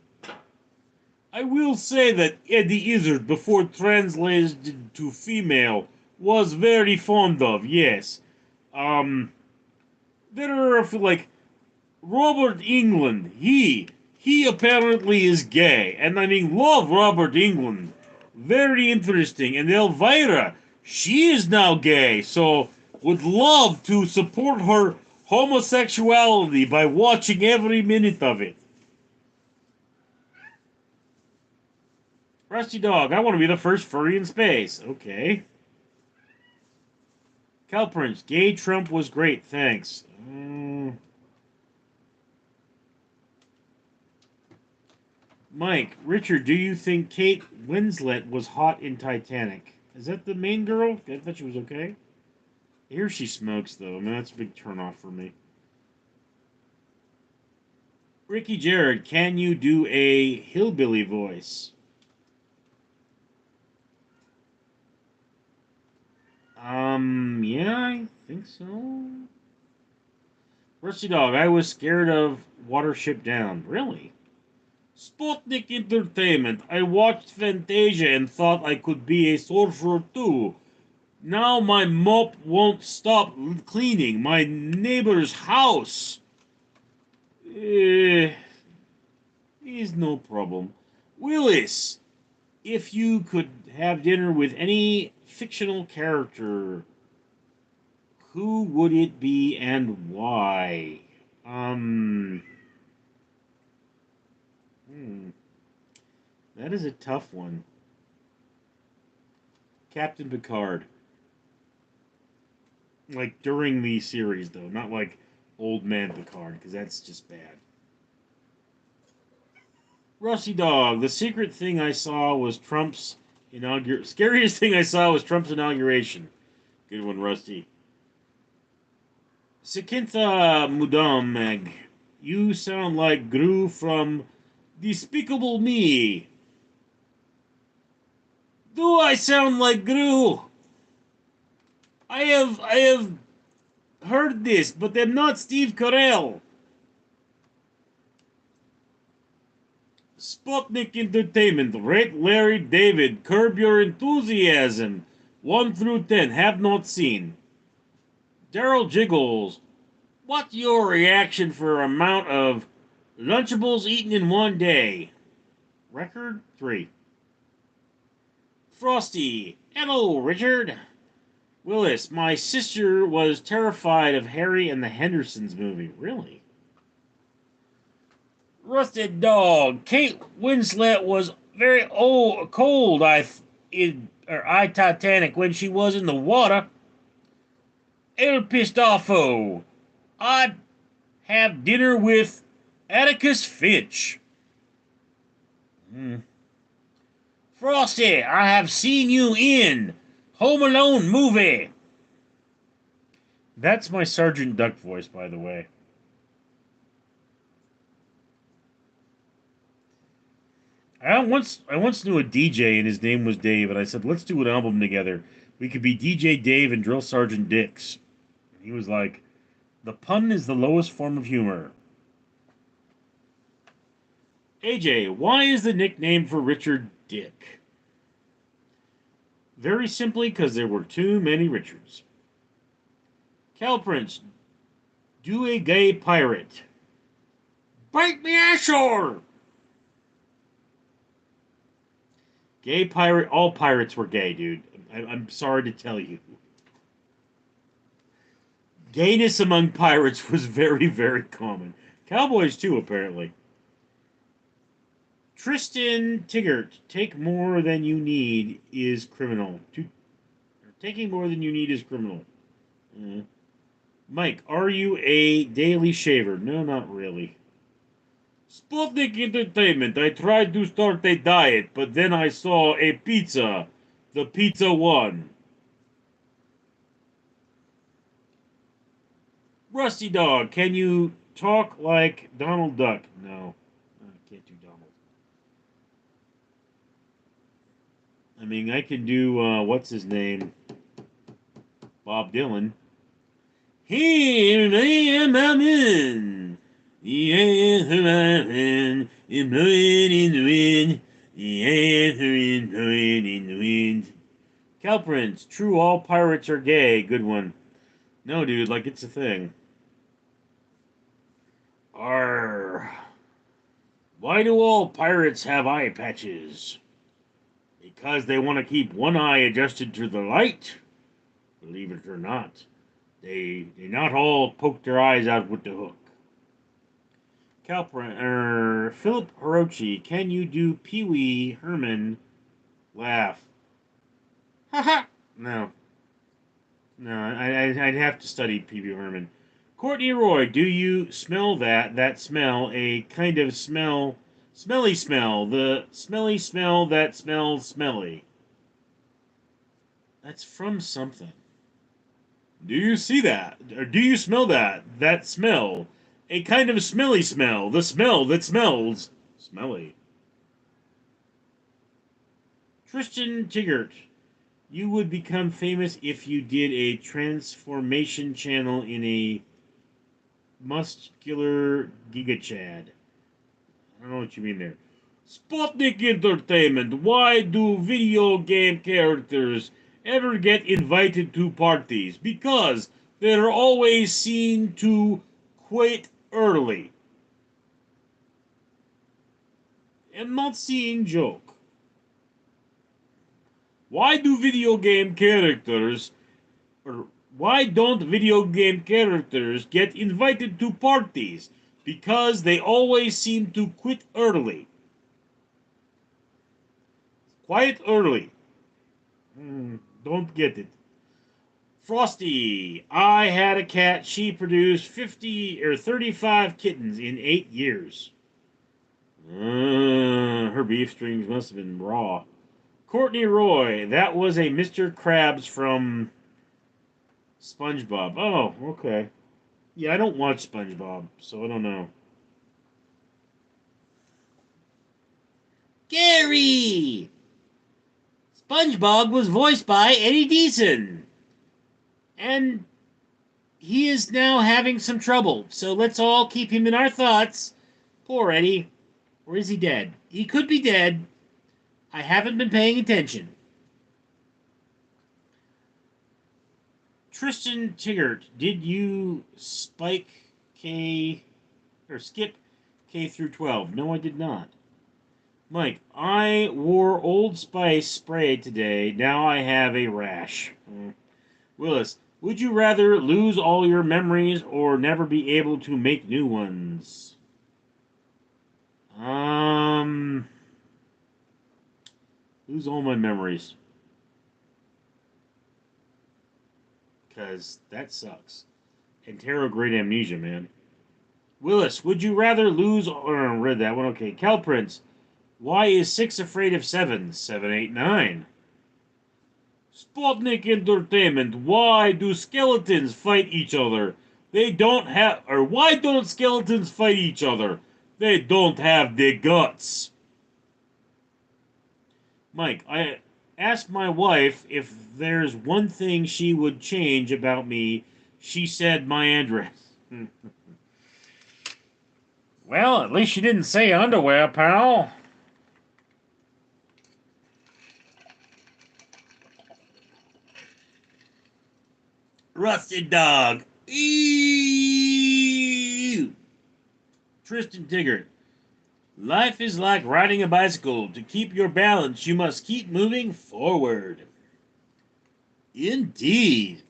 I will say that Eddie Izzard, before translated to female, was very fond of, yes. There are, like, Robert England, he apparently is gay, and I mean, love Robert England. Very interesting. And Elvira, she is now gay, so would love to support her homosexuality by watching every minute of it. Rusty Dog, I want to be the first furry in space. Okay. Cal Prince, gay Trump was great, thanks. Mike, Richard, do you think Kate Winslet was hot in Titanic? Is that the main girl? I thought she was okay. Here she smokes, though. I mean, that's a big turnoff for me. Ricky Jared, can you do a hillbilly voice? Yeah, I think so. Rusty Dog, I was scared of Watership Down. Really? Sputnik Entertainment, I watched Fantasia and thought I could be a sorcerer too. Now my mop won't stop cleaning my neighbor's house. Eh, is no problem. Willis, if you could have dinner with any fictional character, who would it be and why? Hmm, that is a tough one. Captain Picard. Like during the series, though, not like old man Picard, because that's just bad. Rusty Dog. The secret thing I saw was Trump's inauguration. Scariest thing I saw was Trump's inauguration. Good one, Rusty. Sakintha Mudameg. You sound like Gru from Despicable Me. Do I sound like Gru? I have heard this, but I'm not Steve Carell. Sputnik Entertainment, rate Larry David, Curb Your Enthusiasm, 1 through 10, have not seen. Daryl Jiggles, what's your reaction for amount of Lunchables eaten in one day? Record 3. Frosty, hello Richard. Willis, my sister was terrified of Harry and the Hendersons movie. Really? Rusted Dog. Kate Winslet was very cold. I Titanic when she was in the water. El Pistolfo. I'd have dinner with Atticus Finch. Frosty, I have seen you in Home Alone movie. That's my Sergeant Duck voice, by the way. I once knew a DJ and his name was Dave, and I said, let's do an album together. We could be DJ Dave and Drill Sergeant Dix. And he was like, the pun is the lowest form of humor. AJ, why is the nickname for Richard Dick? Very simply, because there were too many Richards. Cal Prince, do a gay pirate. Bite me ashore! Gay pirate, all pirates were gay, dude. I'm sorry to tell you. Gayness among pirates was very, very common. Cowboys, too, apparently. Tristan Tiggert, take more than you need is criminal. Taking more than you need is criminal. Mike, are you a daily shaver? No, not really. Sputnik Entertainment. I tried to start a diet, but then I saw a pizza. The pizza won. Rusty Dog, can you talk like Donald Duck? No, I can't do Donald. I mean, I can do, what's his name? Bob Dylan. Here I am, I'm in. Yeah, I'm in, blowing in the wind. Yeah, blowing in the wind. Calprince, true, all pirates are gay. Good one. No, dude, like it's a thing. Arr. Why do all pirates have eye patches? Because they want to keep one eye adjusted to the light. Believe it or not. They not all poke their eyes out with the hook. Philip Hirochi, can you do Pee Wee Herman laugh? Haha. No. No, I'd have to study Pee Wee Herman. Courtney Roy, do you smell that smell, a kind of smelly smell, the smelly smell that smells smelly? That's from something. Do you see that? Or do you smell that smell? A kind of smelly smell, the smell that smells smelly. Tristan Tiggert, you would become famous if you did a transformation channel in a muscular gigachad. I don't know what you mean there. Sputnik Entertainment, why do video game characters ever get invited to parties? Because they're always seen to quit early. I'm not seeing joke. Why do video game characters, or why don't video game characters get invited to parties? Because they always seem to quit early. Quiet early. Don't get it. Frosty, I had a cat. She produced 50 or 35 kittens in 8 years. Her beef strings must have been raw. Courtney Roy, that was a Mr. Krabs from SpongeBob. Oh, okay. Yeah, I don't watch SpongeBob, so I don't know. Gary! SpongeBob was voiced by Eddie Deason. And he is now having some trouble, so let's all keep him in our thoughts. Poor Eddie. Or is he dead? He could be dead. I haven't been paying attention. Tristan Tiggert, did you spike K or skip K through 12? No, I did not. Mike, I wore Old Spice spray today. Now I have a rash. Willis, would you rather lose all your memories or never be able to make new ones? Lose all my memories. Because that sucks. Anterograde amnesia, man. Willis, would you rather lose... Oh, I read that one. Okay. Calprince, why is 6 afraid of 7? 7, 8, 9. Sputnik Entertainment, why do skeletons fight each other? They don't have... Or why don't skeletons fight each other? They don't have the guts. Mike, I asked my wife if there's one thing she would change about me. She said my address. Well, at least she didn't say underwear, pal. Rusted dog. Eeeew. Tristan Tiggert. Life is like riding a bicycle. To keep your balance, you must keep moving forward. Indeed.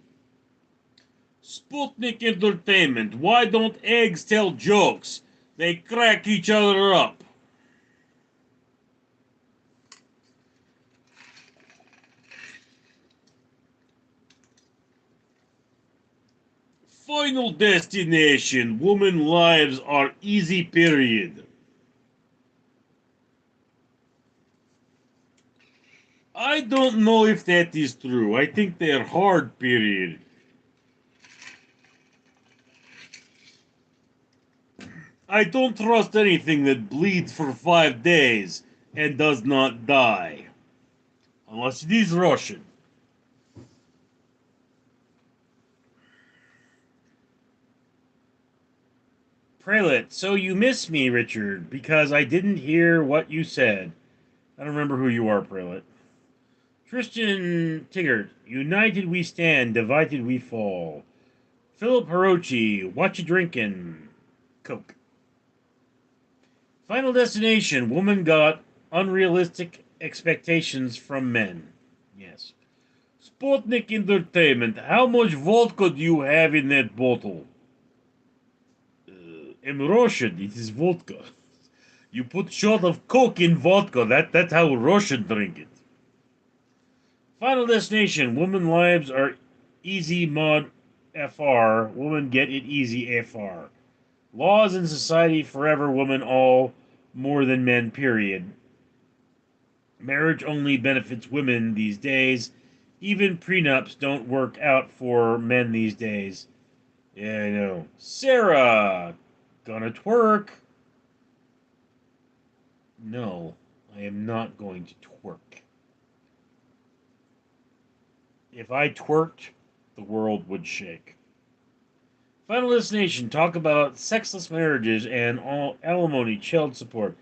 Sputnik Entertainment. Why don't eggs tell jokes? They crack each other up. Final destination. Woman lives are easy, period. I don't know if that is true. I think they're hard, period. I don't trust anything that bleeds for 5 days and does not die. Unless it is Russian. Prelit, so you miss me, Richard, because I didn't hear what you said. I don't remember who you are, Prelit. Tristan Tiggert, united we stand, divided we fall. Philip Hirochi, what you drinking? Coke. Final destination, woman got unrealistic expectations from men. Yes. Sputnik Entertainment, how much vodka do you have in that bottle? I'm Russian, it is vodka. You put shot of coke in vodka, that's how Russian drink it. Final destination, woman lives are easy mod FR, woman get it easy FR. Laws in society forever, woman all, more than men, period. Marriage only benefits women these days. Even prenups don't work out for men these days. Yeah, I know. Sarah, gonna twerk. No, I am not going to twerk. If I twerked, the world would shake. Final destination, talk about sexless marriages and all alimony, child support.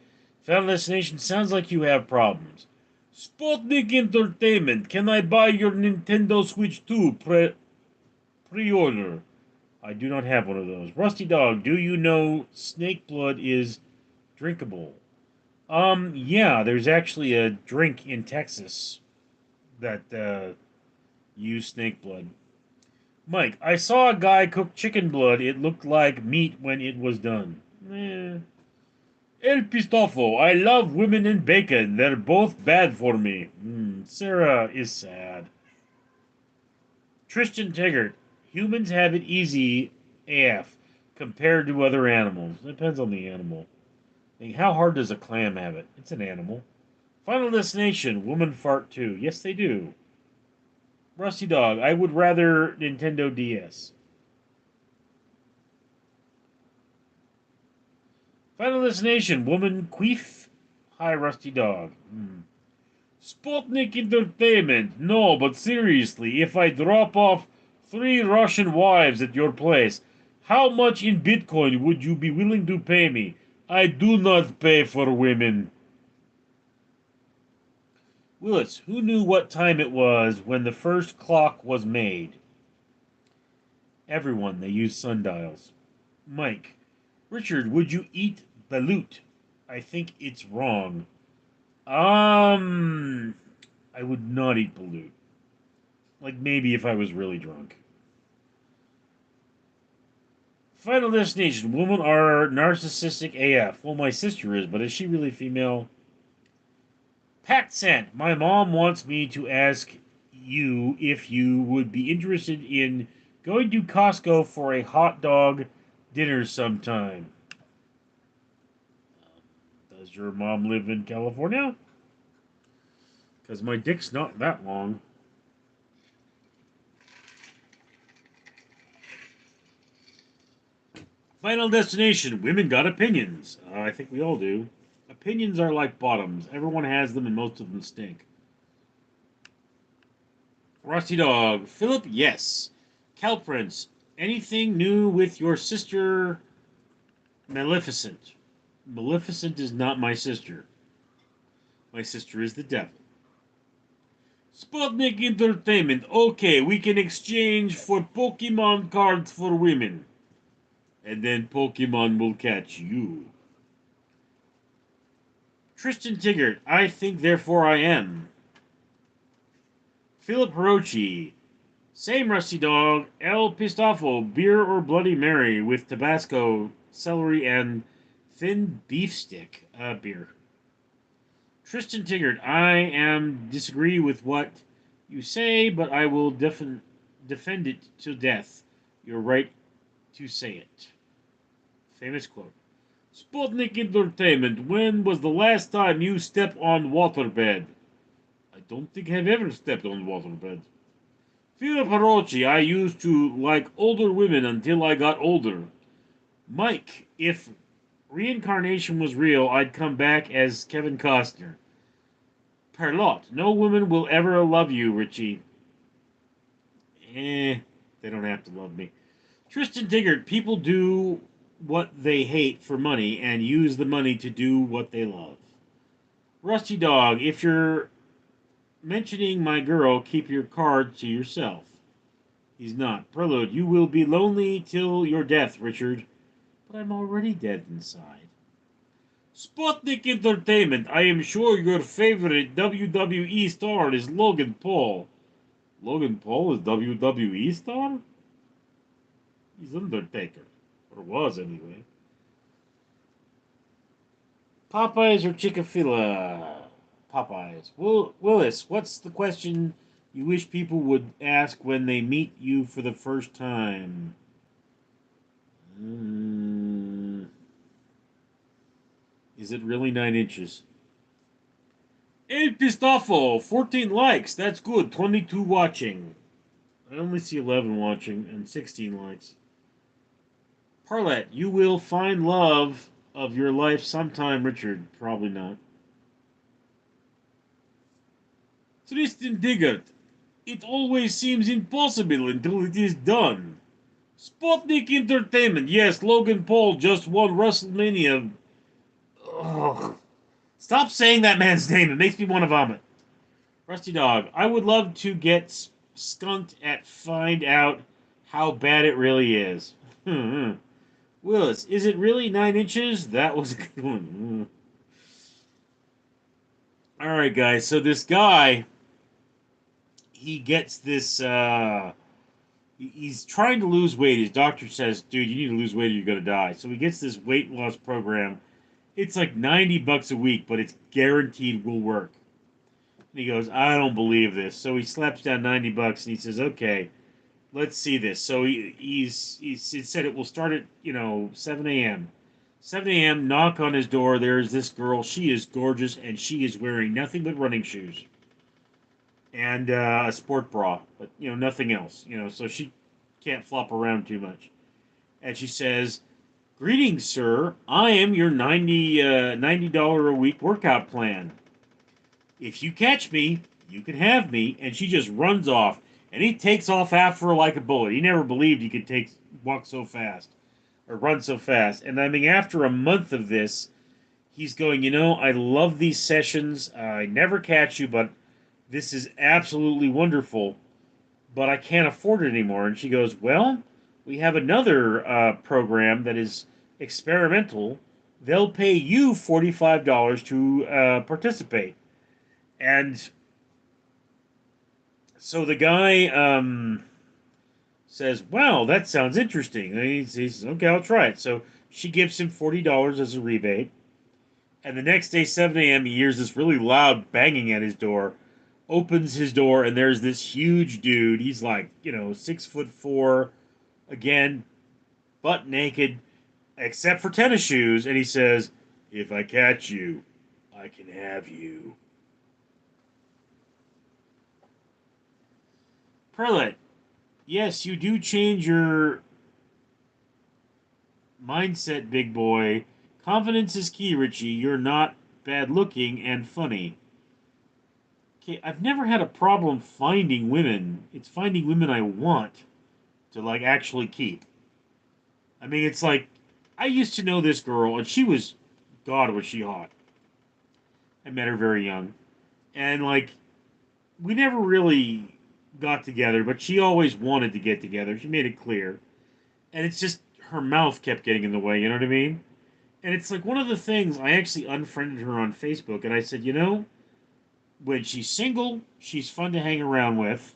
Final destination, sounds like you have problems. Sputnik Entertainment, can I buy your Nintendo Switch 2 pre-order? I do not have one of those. Rusty Dog, do you know snake blood is drinkable? Yeah, there's actually a drink in Texas that use snake blood. Mike, I saw a guy cook chicken blood. It looked like meat when it was done. El Pistofo, I love women and bacon. They're both bad for me. Sarah is sad. Tristan Tiggert, humans have it easy AF compared to other animals. Depends on the animal. How hard does a clam have it? It's an animal. Final destination, woman fart too. Yes, they do. Rusty Dog, I would rather Nintendo DS. Final destination, woman queef. Hi, Rusty Dog. Sputnik Entertainment. No, but seriously, if I drop off 3 Russian wives at your place, how much in Bitcoin would you be willing to pay me? I do not pay for women. Willis, who knew what time it was when the first clock was made? Everyone, they use sundials. Mike, Richard, would you eat balut? I think it's wrong. I would not eat balut. Like maybe if I was really drunk. Final destination. Women are narcissistic AF. Well, my sister is, but is she really female? Pat sent. My mom wants me to ask you if you would be interested in going to Costco for a hot dog dinner sometime. Does your mom live in California? Because my dick's not that long. Final destination. Women got opinions. I think we all do. Opinions are like bottoms. Everyone has them and most of them stink. Rusty Dog. Philip, yes. Calprince, anything new with your sister Maleficent? Maleficent is not my sister. My sister is the devil. Sputnik Entertainment. Okay, we can exchange for Pokemon cards for women. And then Pokemon will catch you. Tristan Tiggert. I think therefore I am. Philip Hirochi. Same Rusty Dog. El Pistafo. Beer or Bloody Mary with Tabasco, celery, and thin beef stick. Beer. Tristan Tiggert. I am disagree with what you say, but I will defend it to death. You're right to say it. Famous quote. Sputnik Entertainment, when was the last time you stepped on waterbed? I don't think I've ever stepped on waterbed. Philip Hirochi, I used to like older women until I got older. Mike, if reincarnation was real, I'd come back as Kevin Costner. Perlot, no woman will ever love you, Richie. They don't have to love me. Tristan Diggert, people do what they hate for money and use the money to do what they love. Rusty Dog, if you're mentioning my girl, keep your card to yourself. He's not. Prelude, you will be lonely till your death, Richard. But I'm already dead inside. Sputnik Entertainment, I am sure your favorite WWE star is Logan Paul. Logan Paul is WWE star? He's Undertaker. Or was, anyway. Popeyes or Chick-fil-A? Popeyes. Willis, what's the question you wish people would ask when they meet you for the first time? Is it really 9 inches? El Pistafo, 14 likes. That's good. 22 watching. I only see 11 watching and 16 likes. Parlette, you will find love of your life sometime, Richard. Probably not. Tristan Diggert, it always seems impossible until it is done. Sputnik Entertainment, yes, Logan Paul just won WrestleMania. Ugh. Stop saying that man's name. It makes me want to vomit. Rusty Dog, I would love to get skunked at find out how bad it really is. Willis, is it really 9 inches? That was a good one. All right, guys. So this guy, he gets this. He's trying to lose weight. His doctor says, "Dude, you need to lose weight, or you're gonna die." So he gets this weight loss program. It's like $90 a week, but it's guaranteed will work. And he goes, "I don't believe this." So he slaps down $90 and he says, "Okay, let's see this." So he said it will start at 7 a.m. 7 a.m. Knock on his door. There's this girl. She is gorgeous and she is wearing nothing but running shoes and a sport bra, but nothing else. So she can't flop around too much. And she says, "Greetings, sir. I am your $90 a week workout plan. If you catch me, you can have me." And she just runs off. And he takes off after her like a bullet. He never believed he could walk so fast or run so fast. And I mean, after a month of this, he's going, I love these sessions. I never catch you, but this is absolutely wonderful. But I can't afford it anymore. And she goes, "Well, we have another program that is experimental. They'll pay you $45 to participate." And so the guy says, "Wow, that sounds interesting." And he says, "Okay, I'll try it." So she gives him $40 as a rebate. And the next day, 7 a.m., he hears this really loud banging at his door. Opens his door, and there's this huge dude. He's like, 6'4", again, butt naked, except for tennis shoes. And he says, "If I catch you, I can have you." Perlet, yes, you do change your mindset, big boy. Confidence is key, Richie. You're not bad looking and funny. Okay, I've never had a problem finding women. It's finding women I want to like actually keep. I mean, it's like I used to know this girl, and she was, God, was she hot. I met her very young, and like we never really got together, but she always wanted to get together. She made it clear, and it's just her mouth kept getting in the way. You know what I mean? And it's like one of the things I actually unfriended her on Facebook, and I said, you know, when she's single, she's fun to hang around with,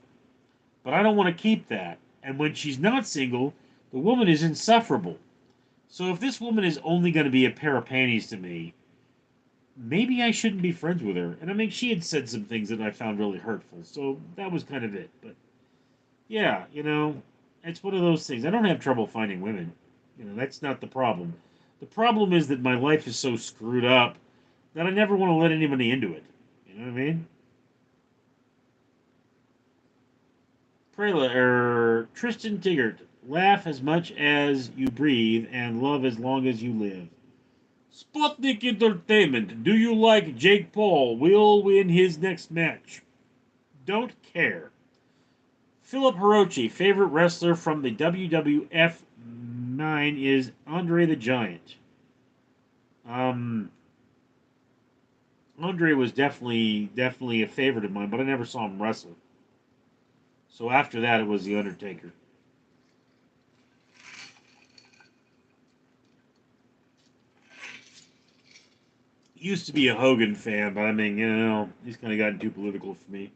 but I don't want to keep that. And when she's not single, the woman is insufferable. So if this woman is only going to be a pair of panties to me, maybe I shouldn't be friends with her. And I mean, she had said some things that I found really hurtful, so that was kind of it. But yeah, you know, it's one of those things. I don't have trouble finding women. You know, that's not the problem. The problem is that my life is so screwed up that I never want to let anybody into it. You know what I mean? Tristan Tiggert, laugh as much as you breathe and love as long as you live. Sputnik Entertainment, do you like Jake Paul will win his next match? Don't care. Philip Hirochi, favorite wrestler from the WWF. Mine is Andre the Giant. Um, Andre was definitely a favorite of mine, but I never saw him wrestle. So after that, it was the Undertaker. Used to be a Hogan fan, but I mean, you know, he's kind of gotten too political for me.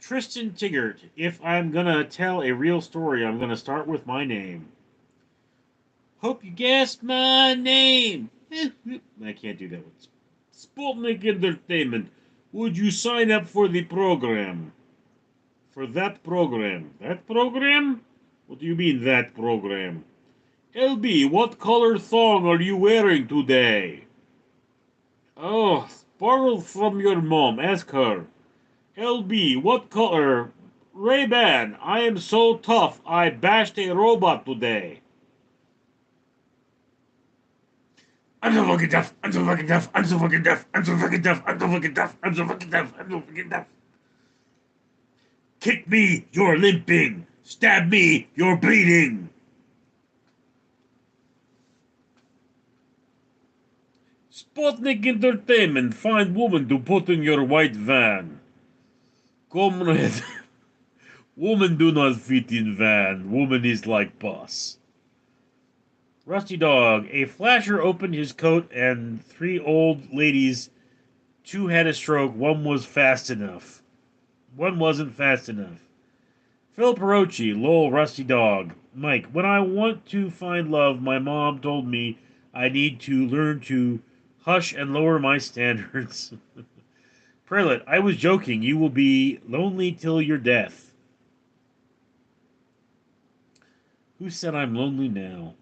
Tristan Tiggert, if I'm gonna tell a real story, I'm gonna start with my name. Hope you guessed my name. I can't do that one. Sputnik Entertainment, would you sign up for the program? For that program? That program? What do you mean, that program? LB, what color thong are you wearing today? Oh, borrow from your mom. Ask her. LB, what color? Ray-Ban, I am so tough, I bashed a robot today. I'm so fucking tough. I'm so fucking tough. I'm so fucking tough. I'm so fucking tough. I'm so fucking tough. I'm so fucking tough. I'm so fucking tough. Kick me, you're limping. Stab me, you're bleeding. Sputnik Entertainment, find woman to put in your white van. Comrade, woman do not fit in van. Woman is like bus. Rusty Dog, a flasher opened his coat and three old ladies, two had a stroke, one was fast enough. One wasn't fast enough. Phil Perochi, lol, Rusty Dog. Mike, when I want to find love, my mom told me I need to learn to hush and lower my standards. Prelate, I was joking. You will be lonely till your death. Who said I'm lonely now?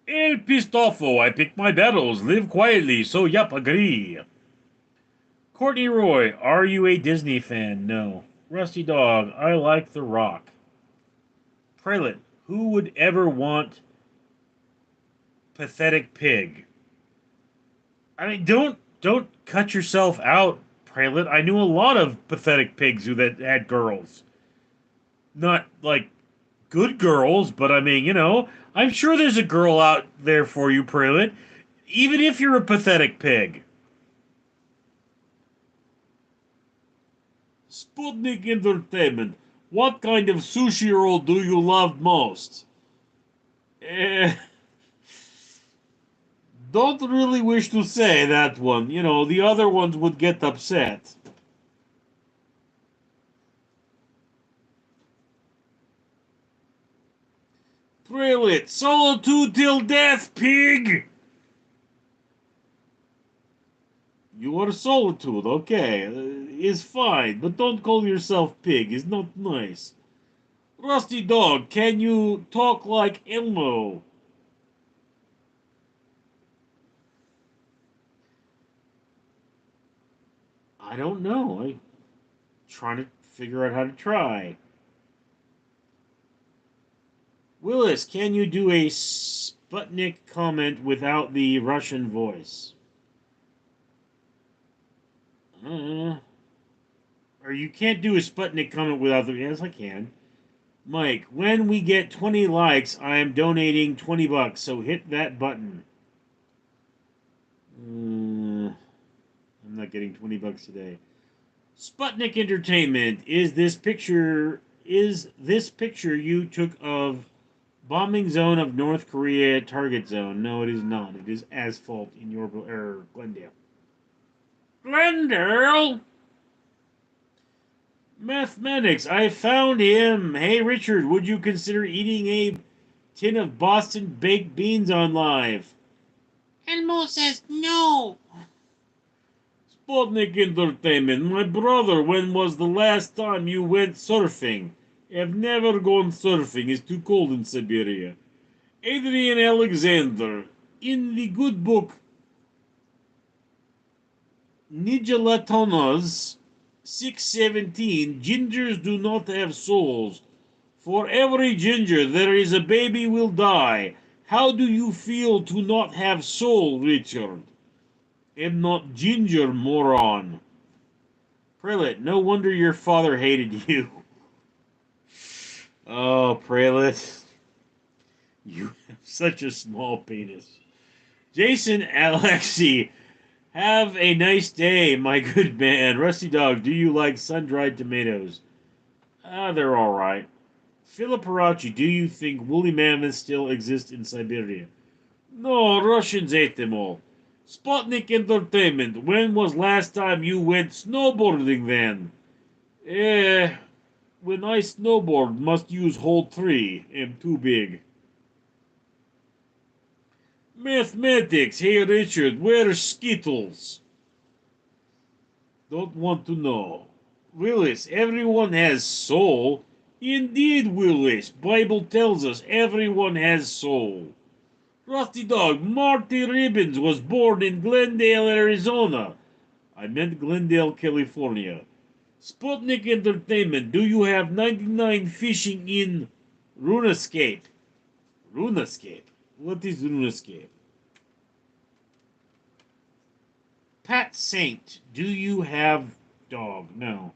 El Pistofo, I pick my battles, live quietly, so yup, agree. Courtney Roy, are you a Disney fan? No. Rusty Dog, I like The Rock. Prelate, who would ever want pathetic pig? I mean, don't cut yourself out, Prelate. I knew a lot of pathetic pigs who that had girls. Not like good girls, but I mean, you know, I'm sure there's a girl out there for you, Prelate. Even if you're a pathetic pig. Sputnik Entertainment. What kind of sushi roll do you love most? Eh, don't really wish to say that one. You know, the other ones would get upset. Thrill it. Solo 2 till death, pig! Your solitude, okay, is fine, but don't call yourself pig. It's not nice. Rusty Dog, can you talk like Elmo? I don't know. I'm trying to figure out how to try. Willis, can you do a Sputnik comment without the Russian voice? Or you can't do a Sputnik comment without the... Yes, I can. Mike, when we get 20 likes, I am donating $20, so hit that button. I'm not getting $20 today. Sputnik Entertainment, is this picture you took of bombing zone of North Korea target zone? No, it is not. It is asphalt in Glendale. Glendale! Mathematics, I found him. Hey, Richard, would you consider eating a tin of Boston baked beans on live? Elmo says no. Sputnik Entertainment, my brother, when was the last time you went surfing? I've never gone surfing. It's too cold in Siberia. Adrian Alexander, in the good book Nijalatonas 617, gingers do not have souls. For every ginger there is a baby will die. How do you feel to not have soul, Richard? Am not ginger, moron. Prelate, no wonder your father hated you. Oh, Prelate. You have such a small penis. Jason Alexi, have a nice day, my good man. Rusty Dog, do you like sun-dried tomatoes? They're alright. Philip Parachi, do you think woolly mammoths still exist in Siberia? No, Russians ate them all. Sputnik Entertainment, when was last time you went snowboarding then? When I snowboard, must use hold 3. Am too big. Mathematics, hey Richard, where's Skittles? Don't want to know. Willis, everyone has soul. Indeed, Willis, Bible tells us everyone has soul. Rusty Dog, Marty Ribbons was born in Glendale, Arizona. I meant Glendale, California. Sputnik Entertainment, do you have 99 fishing in RuneScape? RuneScape? What is RuneScape? Pat Saint, do you have dog? No.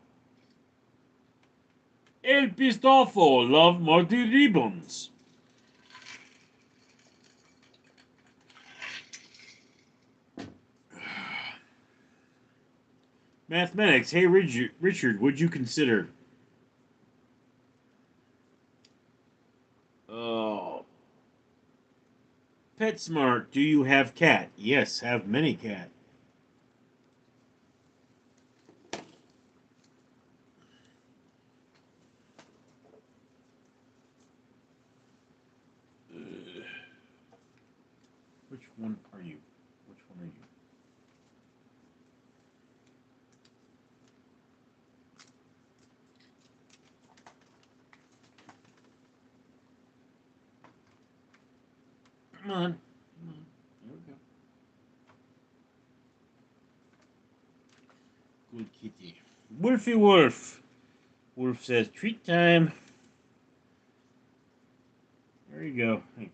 El Pistofo, love Marty Ribbons. Mathematics, hey Richard, would you consider? Oh. PetSmart, do you have cat? Yes, have many cat. Which one are you? Which one are you? Come on. Come on. There we go. Good kitty. Wolfie Wolf. Wolf says, treat time. There you go. Hey.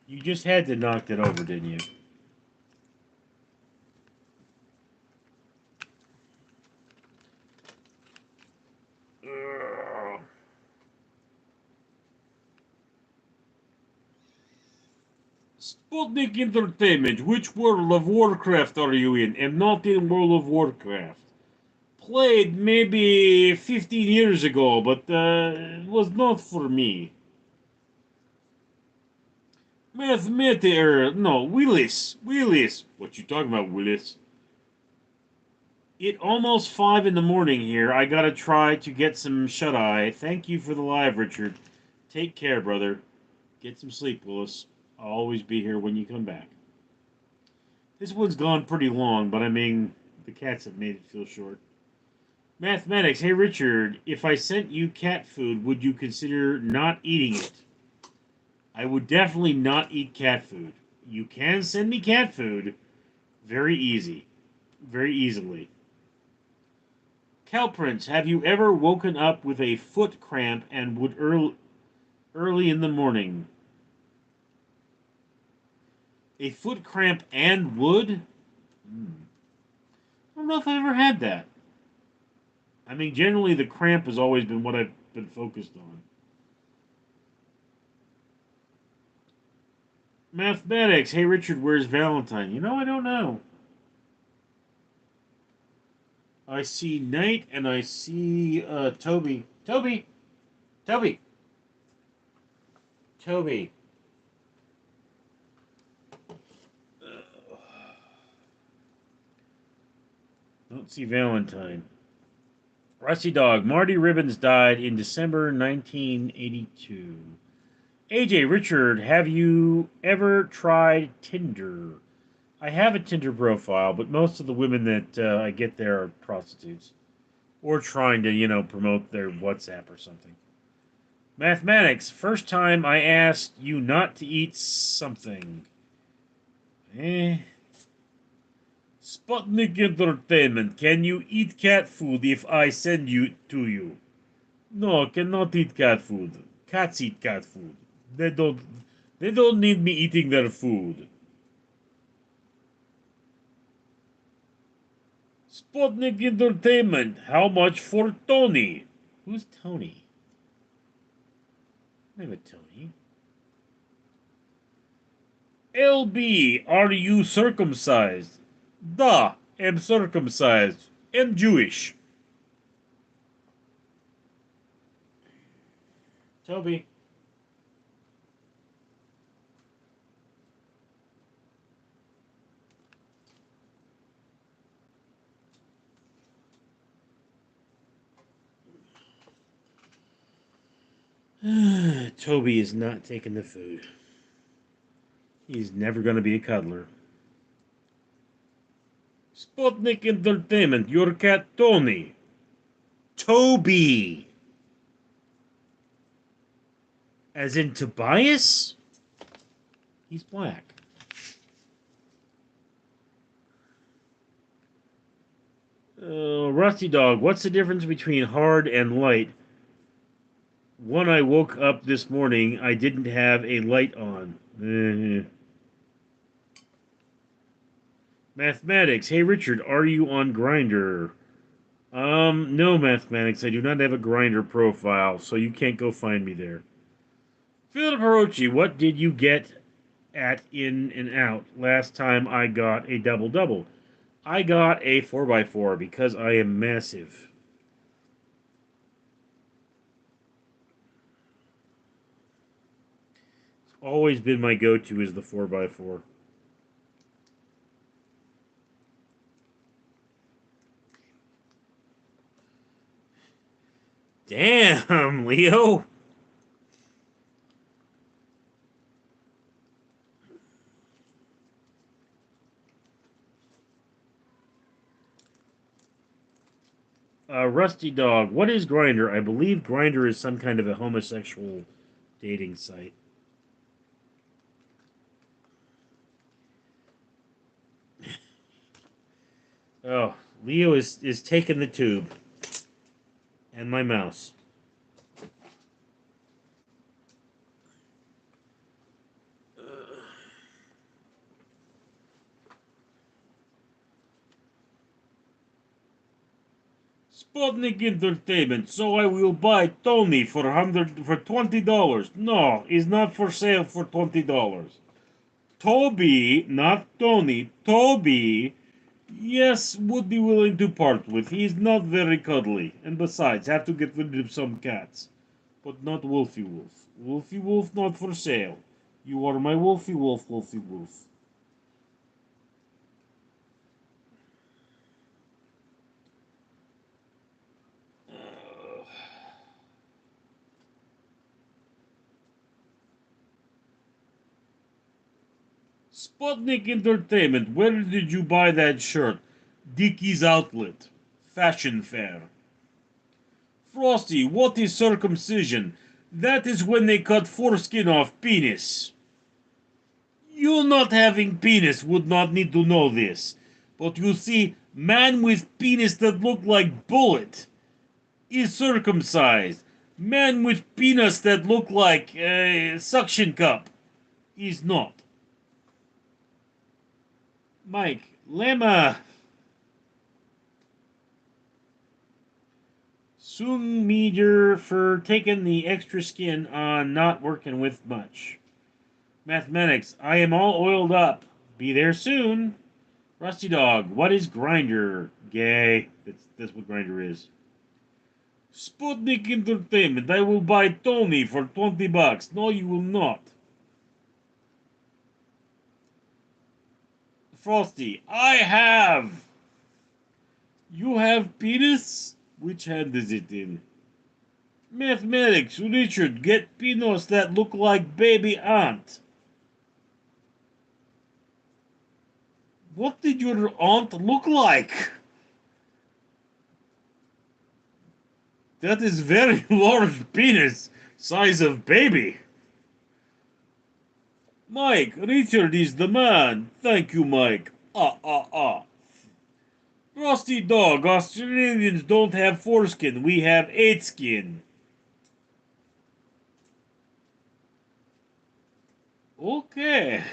You just had to knock it over, didn't you? Sputnik Entertainment, which World of Warcraft are you in? I'm not in World of Warcraft. Played maybe 15 years ago, but it was not for me. No, Willis. What you talking about, Willis? It almost 5 in the morning here. I gotta try to get some shut-eye. Thank you for the live, Richard. Take care, brother. Get some sleep, Willis. I'll always be here when you come back. This one's gone pretty long, but I mean, the cats have made it feel short. Mathematics, hey Richard, if I sent you cat food, would you consider not eating it? I would definitely not eat cat food. You can send me cat food. Very easy. Very easily. Calprince, have you ever woken up with a foot cramp and would early in the morning? A foot cramp and would? I don't know if I've ever had that. I mean, generally the cramp has always been what I've been focused on. Mathematics. Hey, Richard, where's Valentine? You know, I don't know. I see Knight and I see Toby. Toby! Toby! Toby. Don't see Valentine. Rusty Dog. Marty Ribbons died in December 1982. AJ, Richard, have you ever tried Tinder? I have a Tinder profile, but most of the women that I get there are prostitutes. Or trying to, promote their WhatsApp or something. Mathematics. First time I asked you not to eat something. Sputnik Entertainment. Can you eat cat food if I send you to you? No, cannot eat cat food. Cats eat cat food. They don't they don't need me eating their food. Sputnik Entertainment. How much for Tony? Who's Tony? Name it Tony. LB, are you circumcised? Da, am circumcised. Am Jewish. Toby. Toby is not taking the food. He's never going to be a cuddler. Sputnik Entertainment, your cat Tony. Toby. As in Tobias? He's black. Rusty Dog, what's the difference between hard and light? When I woke up this morning, I didn't have a light on. Mathematics. Hey, Richard, are you on Grinder? No, Mathematics. I do not have a Grinder profile, so you can't go find me there. Philip Hirochi, what did you get at In and Out last time I got a double-double? I got a 4x4 because I am massive. It's always been my go-to is the 4x4. Damn, Leo. Rusty Dog, what is Grinder? I believe Grinder is some kind of a homosexual dating site. Oh, Leo is taking the tube. And my mouse. Sputnik Entertainment, so I will buy Tony for $20. No, it's not for sale for $20. Toby, not Tony, Toby, yes, would be willing to part with. He's not very cuddly, and besides, have to get rid of some cats. But not Wolfie Wolf. Wolfie Wolf not for sale. You are my Wolfie Wolf, Wolfie Wolf. Sputnik Entertainment, where did you buy that shirt? Dickie's Outlet. Fashion Fair. Frosty, what is circumcision? That is when they cut foreskin off penis. You not having penis would not need to know this. But you see, man with penis that look like bullet is circumcised. Man with penis that look like a suction cup is not. Mike, Lemma. Sung meter for taking the extra skin on not working with much. Mathematics, I am all oiled up. Be there soon. Rusty Dog, what is Grinder? Gay. That's what Grinder is. Sputnik Entertainment, I will buy Tony for $20. No, you will not. Frosty, I have. You have penis? Which hand is it in? Mathematics, Richard, get pinos that look like baby aunt. What did your aunt look like? That is very large penis, size of baby. Mike, Richard is the man. Thank you, Mike. Rusty Dog, Australians don't have foreskin. We have 8 skin. Okay.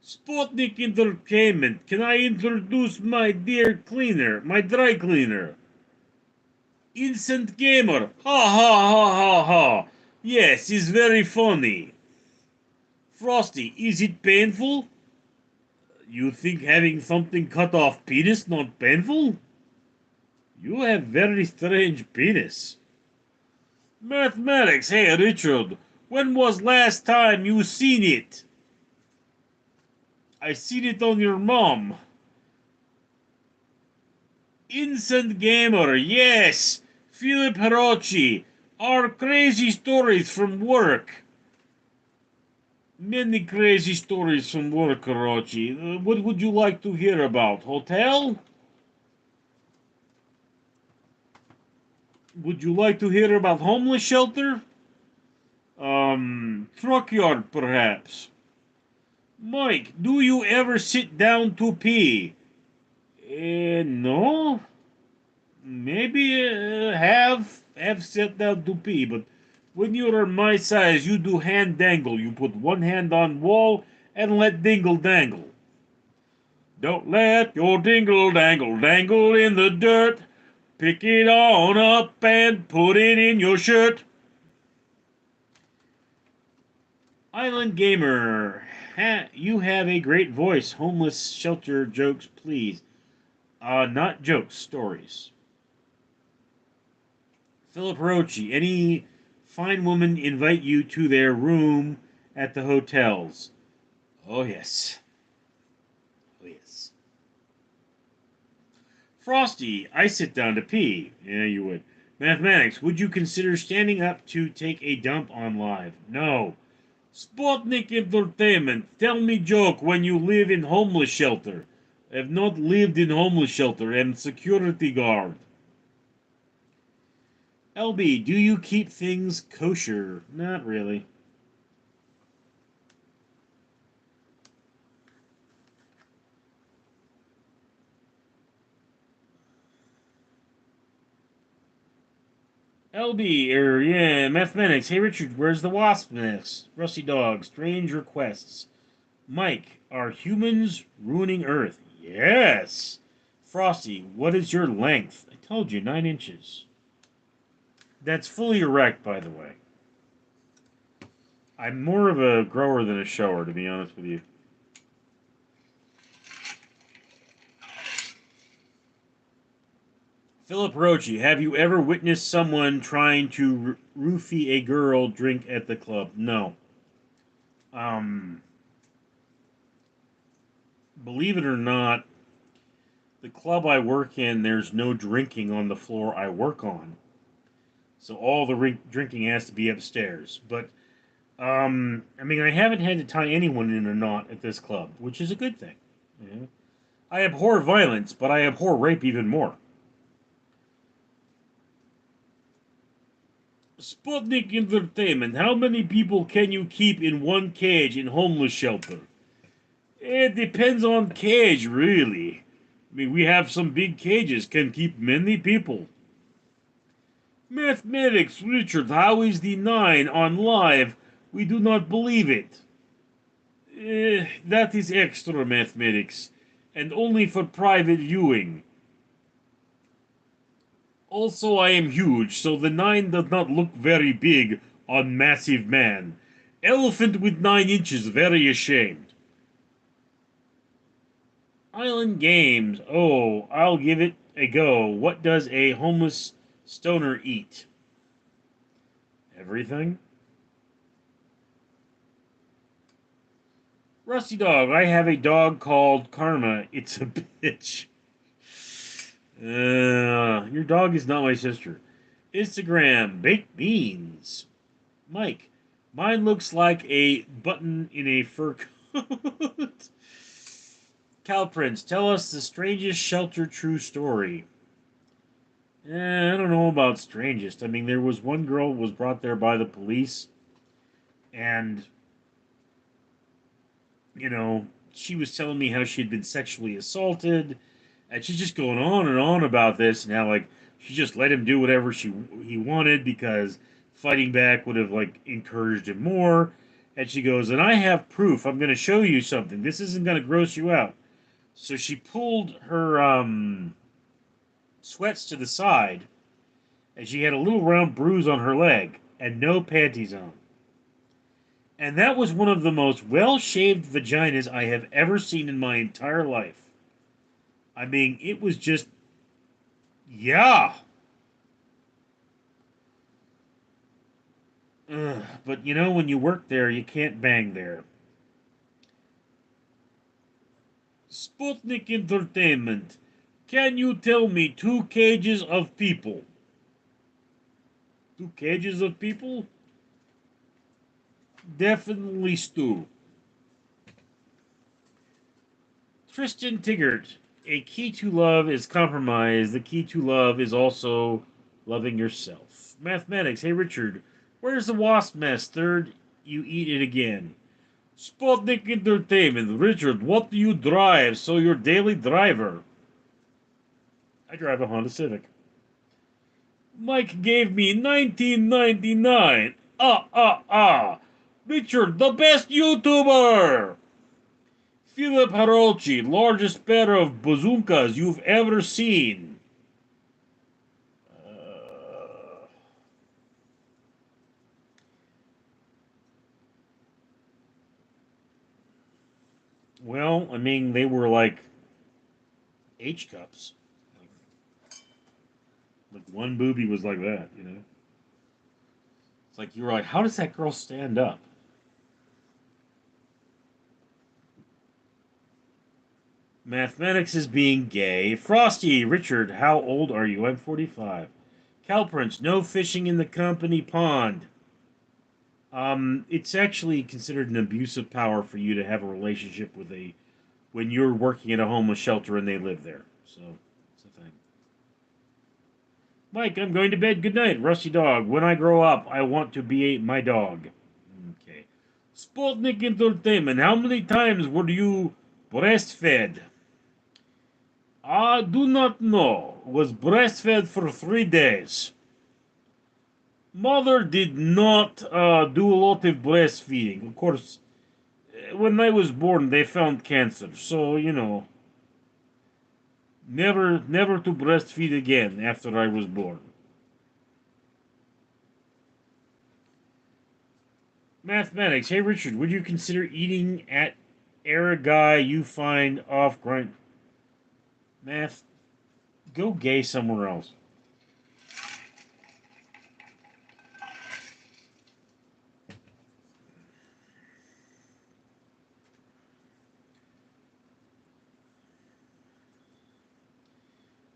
Sputnik Entertainment, can I introduce my dear cleaner, my dry cleaner? Instant Gamer, ha ha ha ha ha. Yes, he's very funny. Frosty, is it painful? You think having something cut off penis not painful? You have very strange penis. Mathematics, hey Richard, when was last time you seen it? I seen it on your mom. Instant Gamer, yes. Philip Hirochi, our crazy stories from work. Many crazy stories from work, Hirochi. What would you like to hear about? Hotel? Would you like to hear about homeless shelter? Truck yard, perhaps. Mike, do you ever sit down to pee? No. Maybe have sat down to pee, but when you're my size, you do hand dangle. You put one hand on wall and let dingle dangle. Don't let your dingle dangle dangle in the dirt. Pick it on up and put it in your shirt. Island Gamer, you have a great voice. Homeless shelter jokes, please. Not jokes, stories. Philip Rochi, any fine woman invite you to their room at the hotels? Oh, yes. Oh, yes. Frosty, I sit down to pee. Yeah, you would. Mathematics, would you consider standing up to take a dump on live? No. Sputnik Entertainment, tell me joke when you live in homeless shelter. I have not lived in homeless shelter. I'm security guard. LB, do you keep things kosher? Not really. LB, yeah, mathematics. Hey, Richard, where's the wasp nest? Rusty Dog, strange requests. Mike, are humans ruining Earth? Yes. Frosty, what is your length? I told you, 9 inches. That's fully erect, by the way. I'm more of a grower than a shower, to be honest with you. Philip Rochi, have you ever witnessed someone trying to roofie a girl drink at the club? No. Believe it or not, the club I work in, there's no drinking on the floor I work on. So all the drinking has to be upstairs. But, I mean, I haven't had to tie anyone in a knot at this club, which is a good thing. You know? I abhor violence, but I abhor rape even more. Sputnik Entertainment. How many people can you keep in one cage in homeless shelter? It depends on cage, really. I mean, we have some big cages can keep many people. Mathematics, Richard, how is the 9 on live? We do not believe it. That is extra mathematics, and only for private viewing. Also, I am huge, so the 9 does not look very big on massive man. Elephant with 9 inches, very ashamed. Island Games. Oh, I'll give it a go. What does a homeless stoner eat? Everything? Rusty Dog. I have a dog called Karma. It's a bitch. Your dog is not my sister. Instagram. Baked beans. Mike. Mine looks like a button in a fur coat. Cal Prince. Tell us the strangest shelter true story. I don't know about strangest. I mean, there was one girl was brought there by the police, and she was telling me how she had been sexually assaulted, and she's just going on and on about this, and how like she just let him do whatever he wanted because fighting back would have like encouraged him more. And she goes, and I have proof. I'm going to show you something. This isn't going to gross you out. So she pulled her sweats to the side, and she had a little round bruise on her leg and no panties on. And that was one of the most well-shaved vaginas I have ever seen in my entire life. I mean, it was just, yeah. Ugh. But when you work there, you can't bang there. Sputnik Entertainment. Can you tell me 2 cages of people? 2 cages of people? Definitely stew. Tristan Tiggert. A key to love is compromise. The key to love is also loving yourself. Mathematics. Hey, Richard. Where's the wasp nest? Third, you eat it again. Sputnik Entertainment. Richard, what do you drive? So your daily driver. I drive a Honda Civic. Mike gave me 1999. Richard, the best YouTuber. Philip Harolci, largest pair of bazookas you've ever seen. Well, I mean, they were like H cups. Like one booby was like that. It's like you were like, how does that girl stand up? Mathematics is being gay. Frosty, Richard, how old are you? I'm 45. Calprince, no fishing in the company pond. It's actually considered an abuse of power for you to have a relationship with when you're working at a homeless shelter and they live there. So, it's a thing. Mike, I'm going to bed. Good night, Rusty Dog. When I grow up, I want to be my dog. Okay. Sputnik Entertainment, how many times were you breastfed? I do not know. Was breastfed for 3 days. Mother did not do a lot of breastfeeding. Of course, when I was born, they found cancer. So, never to breastfeed again after I was born. Mathematics. Hey, Richard, would you consider eating at a guy you find off grind? Math, go gay somewhere else.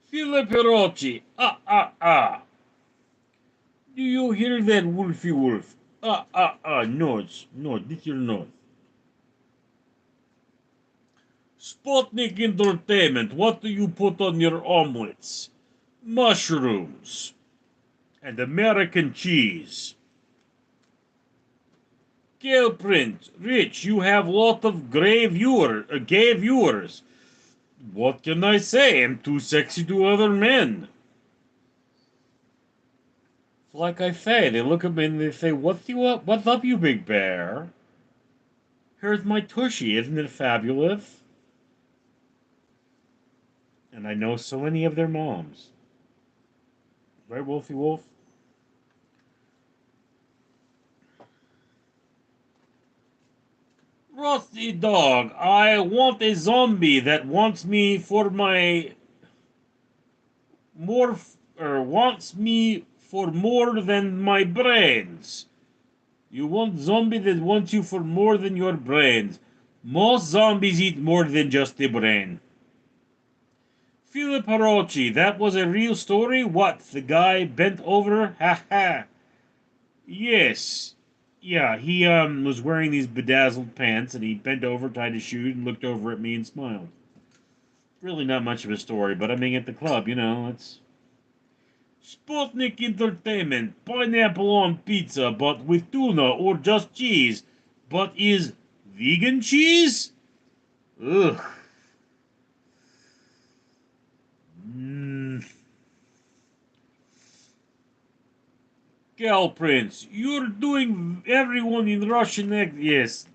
Philip Rocci. Do you hear that, Wolfie Wolf? Nose, little nose. Sputnik Entertainment, what do you put on your omelets? Mushrooms. and American cheese. Gale print, Rich, you have lot of gay viewers. What can I say? I'm too sexy to other men. Like I say, they look at me and they say, "What's you up? What's up, you big bear? Here's my tushy, isn't it fabulous?" And I know so many of their moms. Right, Wolfie Wolf? Rusty dog, I want a zombie that wants me for my more or wants me for more than my brains. You want zombie that wants you for more than your brains. Most zombies eat more than just the brain. Philip Hirochi, that was a real story? What, the guy bent over? Ha ha. Yes. Yeah, he was wearing these bedazzled pants and he bent over, tied his shoe, and looked over at me and smiled. Really not much of a story, but I mean at the club, it's Sputnik Entertainment, pineapple on pizza, but with tuna or just cheese. But is vegan cheese? Ugh. Mm. Gal Prince, you're doing everyone in Russian accent. Yes,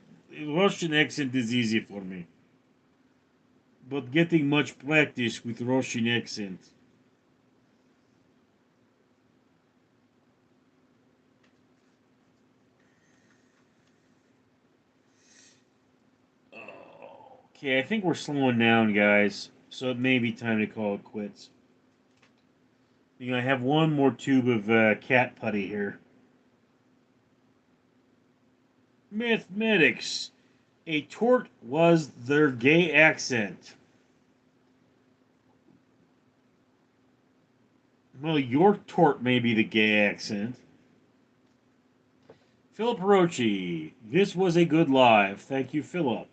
Russian accent is easy for me. But getting much practice with Russian accent. Okay, I think we're slowing down, guys. So it may be time to call it quits. I have one more tube of cat putty here. Mathematics. A tort was their gay accent. Well, your tort may be the gay accent. Philip Rochi. This was a good live. Thank you, Philip.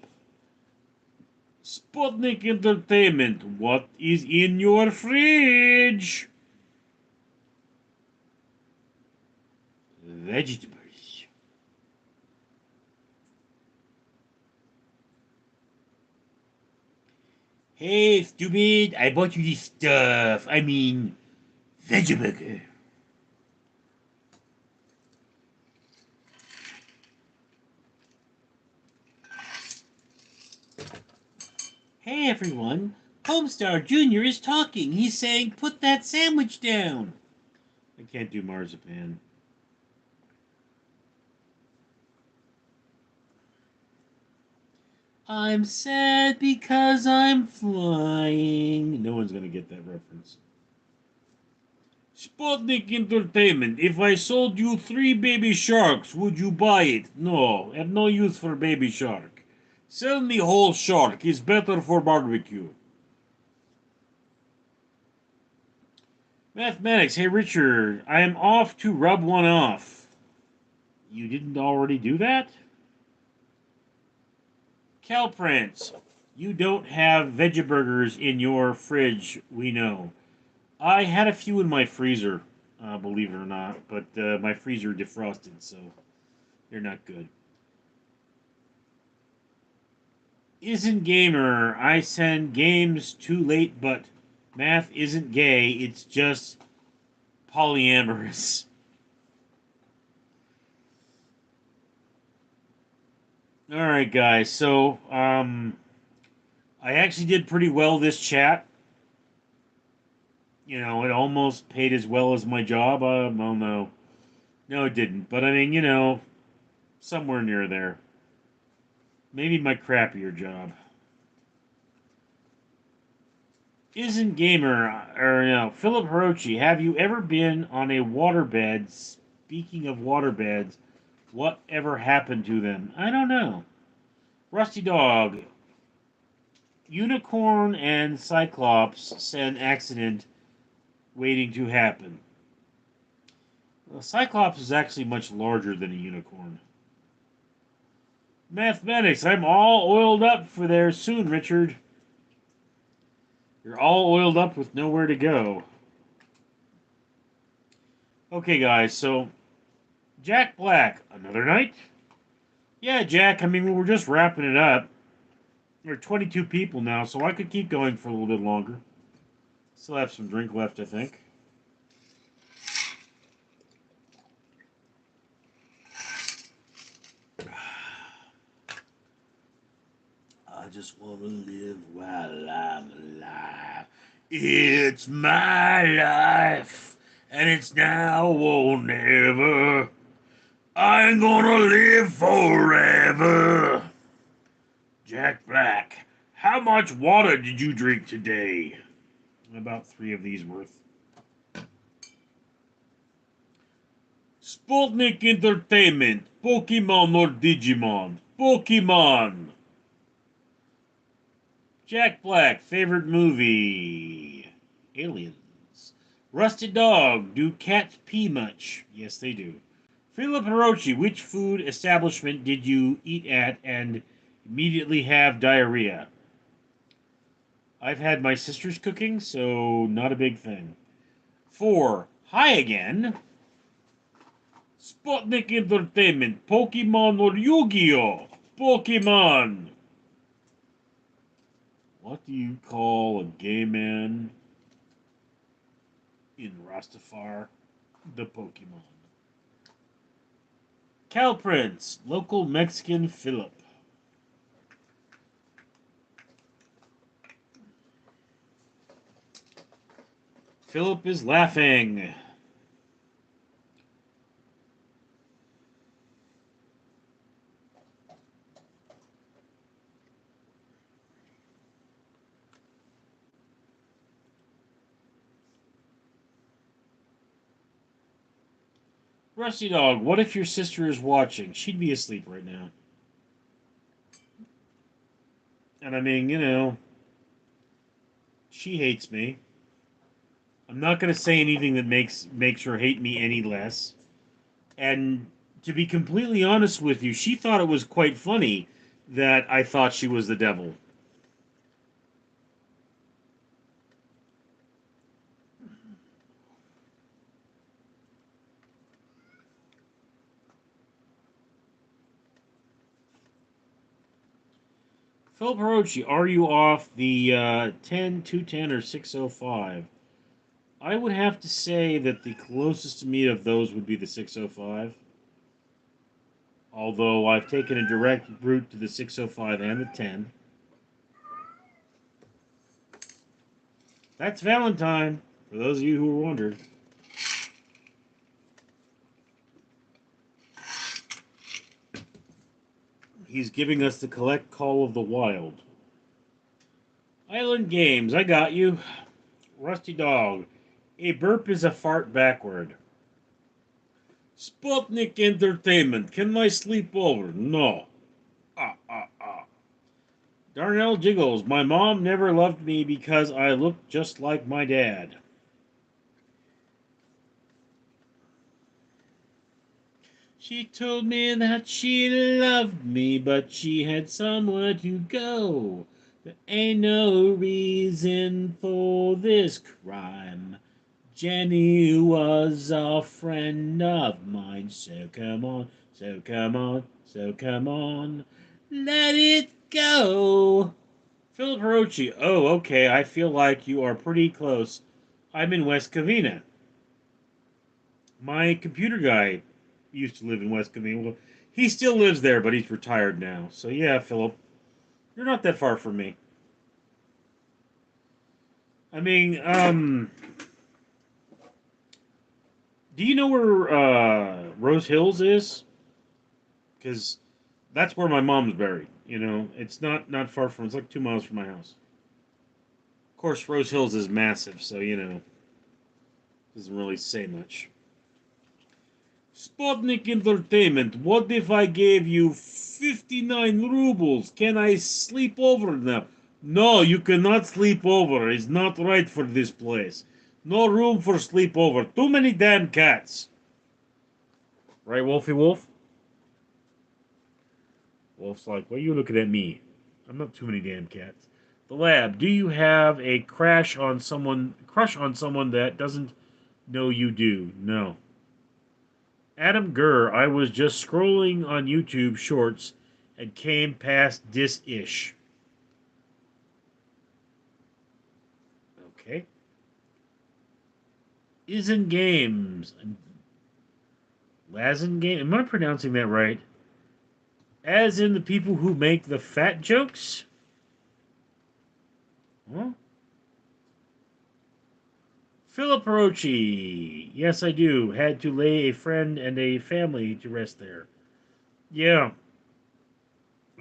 Sputnik Entertainment. What is in your fridge? Vegetables. Hey, stupid. I bought you this stuff. I mean, vegetaburger. Hey, everyone. Homestar Jr. is talking. He's saying, put that sandwich down. I can't do marzipan. I'm sad because I'm flying. No one's going to get that reference. Sputnik Entertainment. If I sold you 3 baby sharks, would you buy it? No, I have no use for baby shark. Sell me whole shark. It's better for barbecue. Mathematics. Hey, Richard. I am off to rub one off. You didn't already do that? Calprance. You don't have veggie burgers in your fridge, we know. I had a few in my freezer, believe it or not, but my freezer defrosted, so they're not good. Isn't gamer. I send games too late, but math isn't gay. It's just polyamorous. All right, guys. So, I actually did pretty well this chat. It almost paid as well as my job. Well, no. No, it didn't. But I mean, somewhere near there. Maybe my crappier job. Isn't gamer, or Philip Hirochi, have you ever been on a waterbed? Speaking of waterbeds, what ever happened to them? I don't know. Rusty Dog, Unicorn and Cyclops send accident waiting to happen. Well, Cyclops is actually much larger than a unicorn. Mathematics, I'm all oiled up for there soon, Richard. You're all oiled up with nowhere to go. Okay, guys, so Jack Black, another night? Yeah, Jack, I mean, we're just wrapping it up. There are 22 people now, so I could keep going for a little bit longer. Still have some drink left, I think. I just want to live while I'm alive. It's my life, and it's now or never. I'm gonna live forever. Jack Black, how much water did you drink today? About 3 of these worth. Sputnik Entertainment, Pokemon or Digimon? Pokemon. Jack Black, favorite movie? Aliens. Rusty Dog, do cats pee much? Yes, they do. Philip Hirochi, which food establishment did you eat at and immediately have diarrhea? I've had my sister's cooking, so not a big thing. 4. Hi again. Sputnik Entertainment, Pokemon or Yu-Gi-Oh? Pokemon. What do you call a gay man in Rastafari? The Pokemon. Cal Prince, local Mexican Philip. Philip is laughing. Rusty Dog, what if your sister is watching? She'd be asleep right now. And I mean, she hates me. I'm not going to say anything that makes her hate me any less. And to be completely honest with you, she thought it was quite funny that I thought she was the devil. Philip Hirochi, are you off the 10, 210, or 605? I would have to say that the closest to me of those would be the 605. Although I've taken a direct route to the 605 and the 10. That's Valentine, for those of you who were wondering. He's giving us the collect call of the wild. Island Games, I got you. Rusty Dog, a burp is a fart backward. Sputnik Entertainment, can I sleep over? No. Darnell Jiggles, my mom never loved me because I looked just like my dad. She told me that she loved me, but she had somewhere to go. There ain't no reason for this crime. Jenny was a friend of mine, so come on, so come on, so come on, let it go. Philip Hirochi, oh, okay, I feel like you are pretty close. I'm in West Covina. My computer guy used to live in West Covina. Well, he still lives there, but he's retired now. So yeah, Philip, you're not that far from me. I mean, do you know where Rose Hills is? Because that's where my mom's buried. It's not far from. It's like 2 miles from my house. Of course, Rose Hills is massive, so doesn't really say much. Sputnik Entertainment, what if I gave you 59 rubles? Can I sleep over now? No, you cannot sleep over. It's not right for this place. No room for sleepover. Too many damn cats. Right, Wolfie Wolf? Wolf's like, why are you looking at me? I'm not too many damn cats. The Lab, do you have a crush on someone that doesn't know you do? No. Adam Gurr, I was just scrolling on YouTube Shorts and came past this ish. Okay. Isn't Games. Lazen Game. Am I pronouncing that right? As in the people who make the fat jokes? Huh? Philip Rochi. Yes, I do. Had to lay a friend and a family to rest there. Yeah.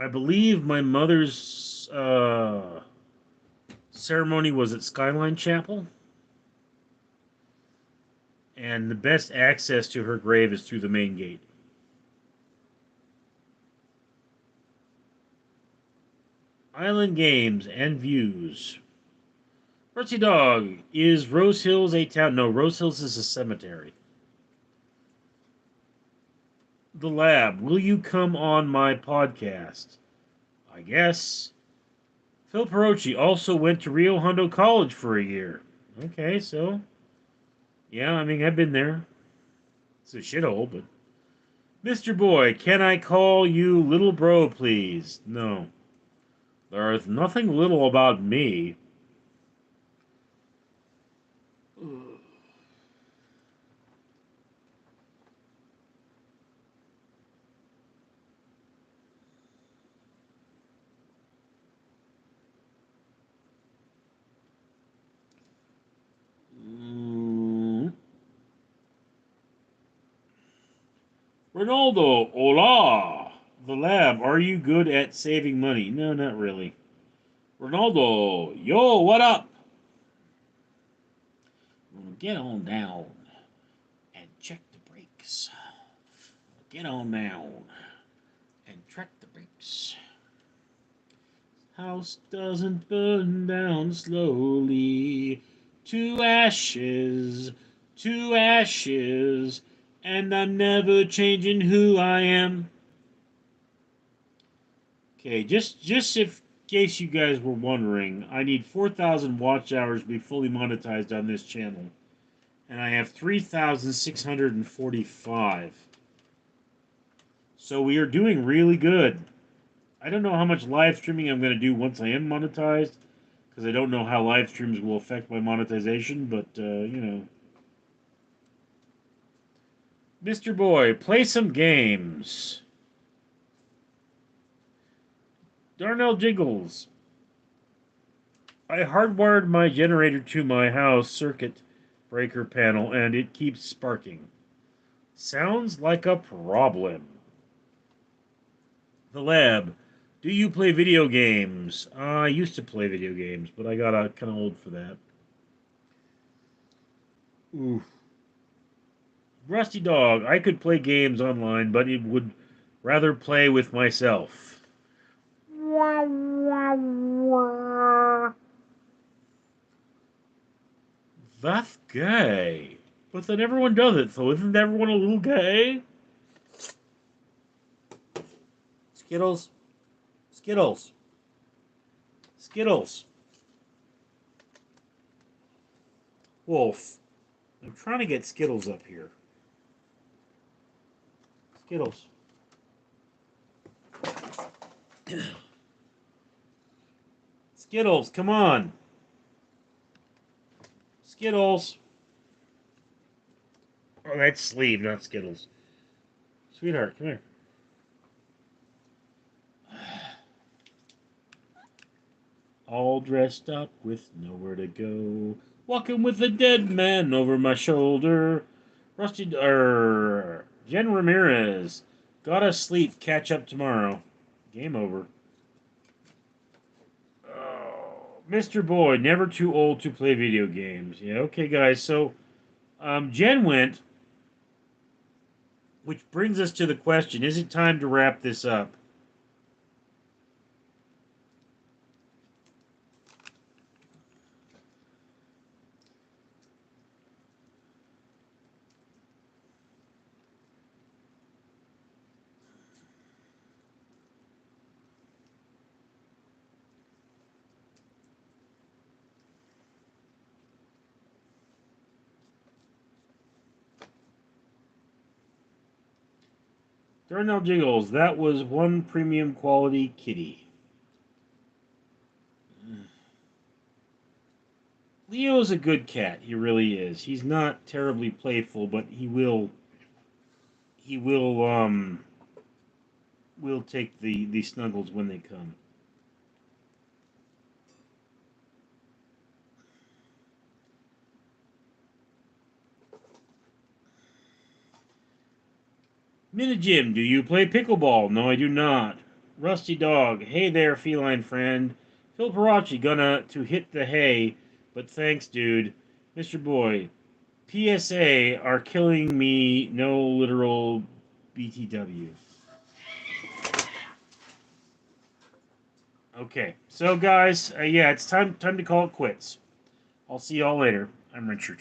I believe my mother's ceremony was at Skyline Chapel. And the best access to her grave is through the main gate. Island Games and Views. Rusty Dog, is Rose Hills a town? No, Rose Hills is a cemetery. The Lab, will you come on my podcast? I guess. Phil Perochi also went to Rio Hondo College for a year. Okay, so. Yeah, I mean, I've been there. It's a shithole, but. Mr. Boy, can I call you little bro, please? No. There's nothing little about me. Ronaldo, hola! The Lab, are you good at saving money? No, not really. Ronaldo, yo, what up? Get on down and check the brakes. Get on down and check the brakes. House doesn't burn down slowly. To ashes, and I'm never changing who I am. Okay, just if in case you guys were wondering, I need 4,000 watch hours to be fully monetized on this channel, and I have 3,645. So we are doing really good. I don't know how much live streaming I'm going to do once I am monetized, because I don't know how live streams will affect my monetization, but, you know. Mr. Boy, play some games. Darnell Jiggles. I hardwired my generator to my house circuit breaker panel, and it keeps sparking. Sounds like a problem. The Lab. Do you play video games? I used to play video games, but I got kind of old for that. Ooh. Rusty Dog. I could play games online, but it would rather play with myself. That's gay. But then everyone does it, so isn't everyone a little gay? Skittles. Skittles. Skittles. Wolf. I'm trying to get Skittles up here. Skittles. Skittles, come on. Skittles. Oh, that's Sleeve, not Skittles. Sweetheart, come here. All dressed up with nowhere to go. Walking with a dead man over my shoulder. Rusty, Jen Ramirez. Gotta sleep, catch up tomorrow. Game over. Oh, Mr. Boy, never too old to play video games. Yeah, okay, guys. So, Jen went, which brings us to the question: is it time to wrap this up? Darnell Jiggles, that was one premium quality kitty. Leo's a good cat. He really is. He's not terribly playful, but he will take the snuggles when they come. Minijim, do you play pickleball? No, I do not. Rusty Dog, hey there, feline friend. Phil Parachi gonna to hit the hay, but thanks, dude. Mr. Boy, PSA are killing me, no literal BTW. Okay, so guys, yeah, it's time to call it quits. I'll see y'all later. I'm Richard.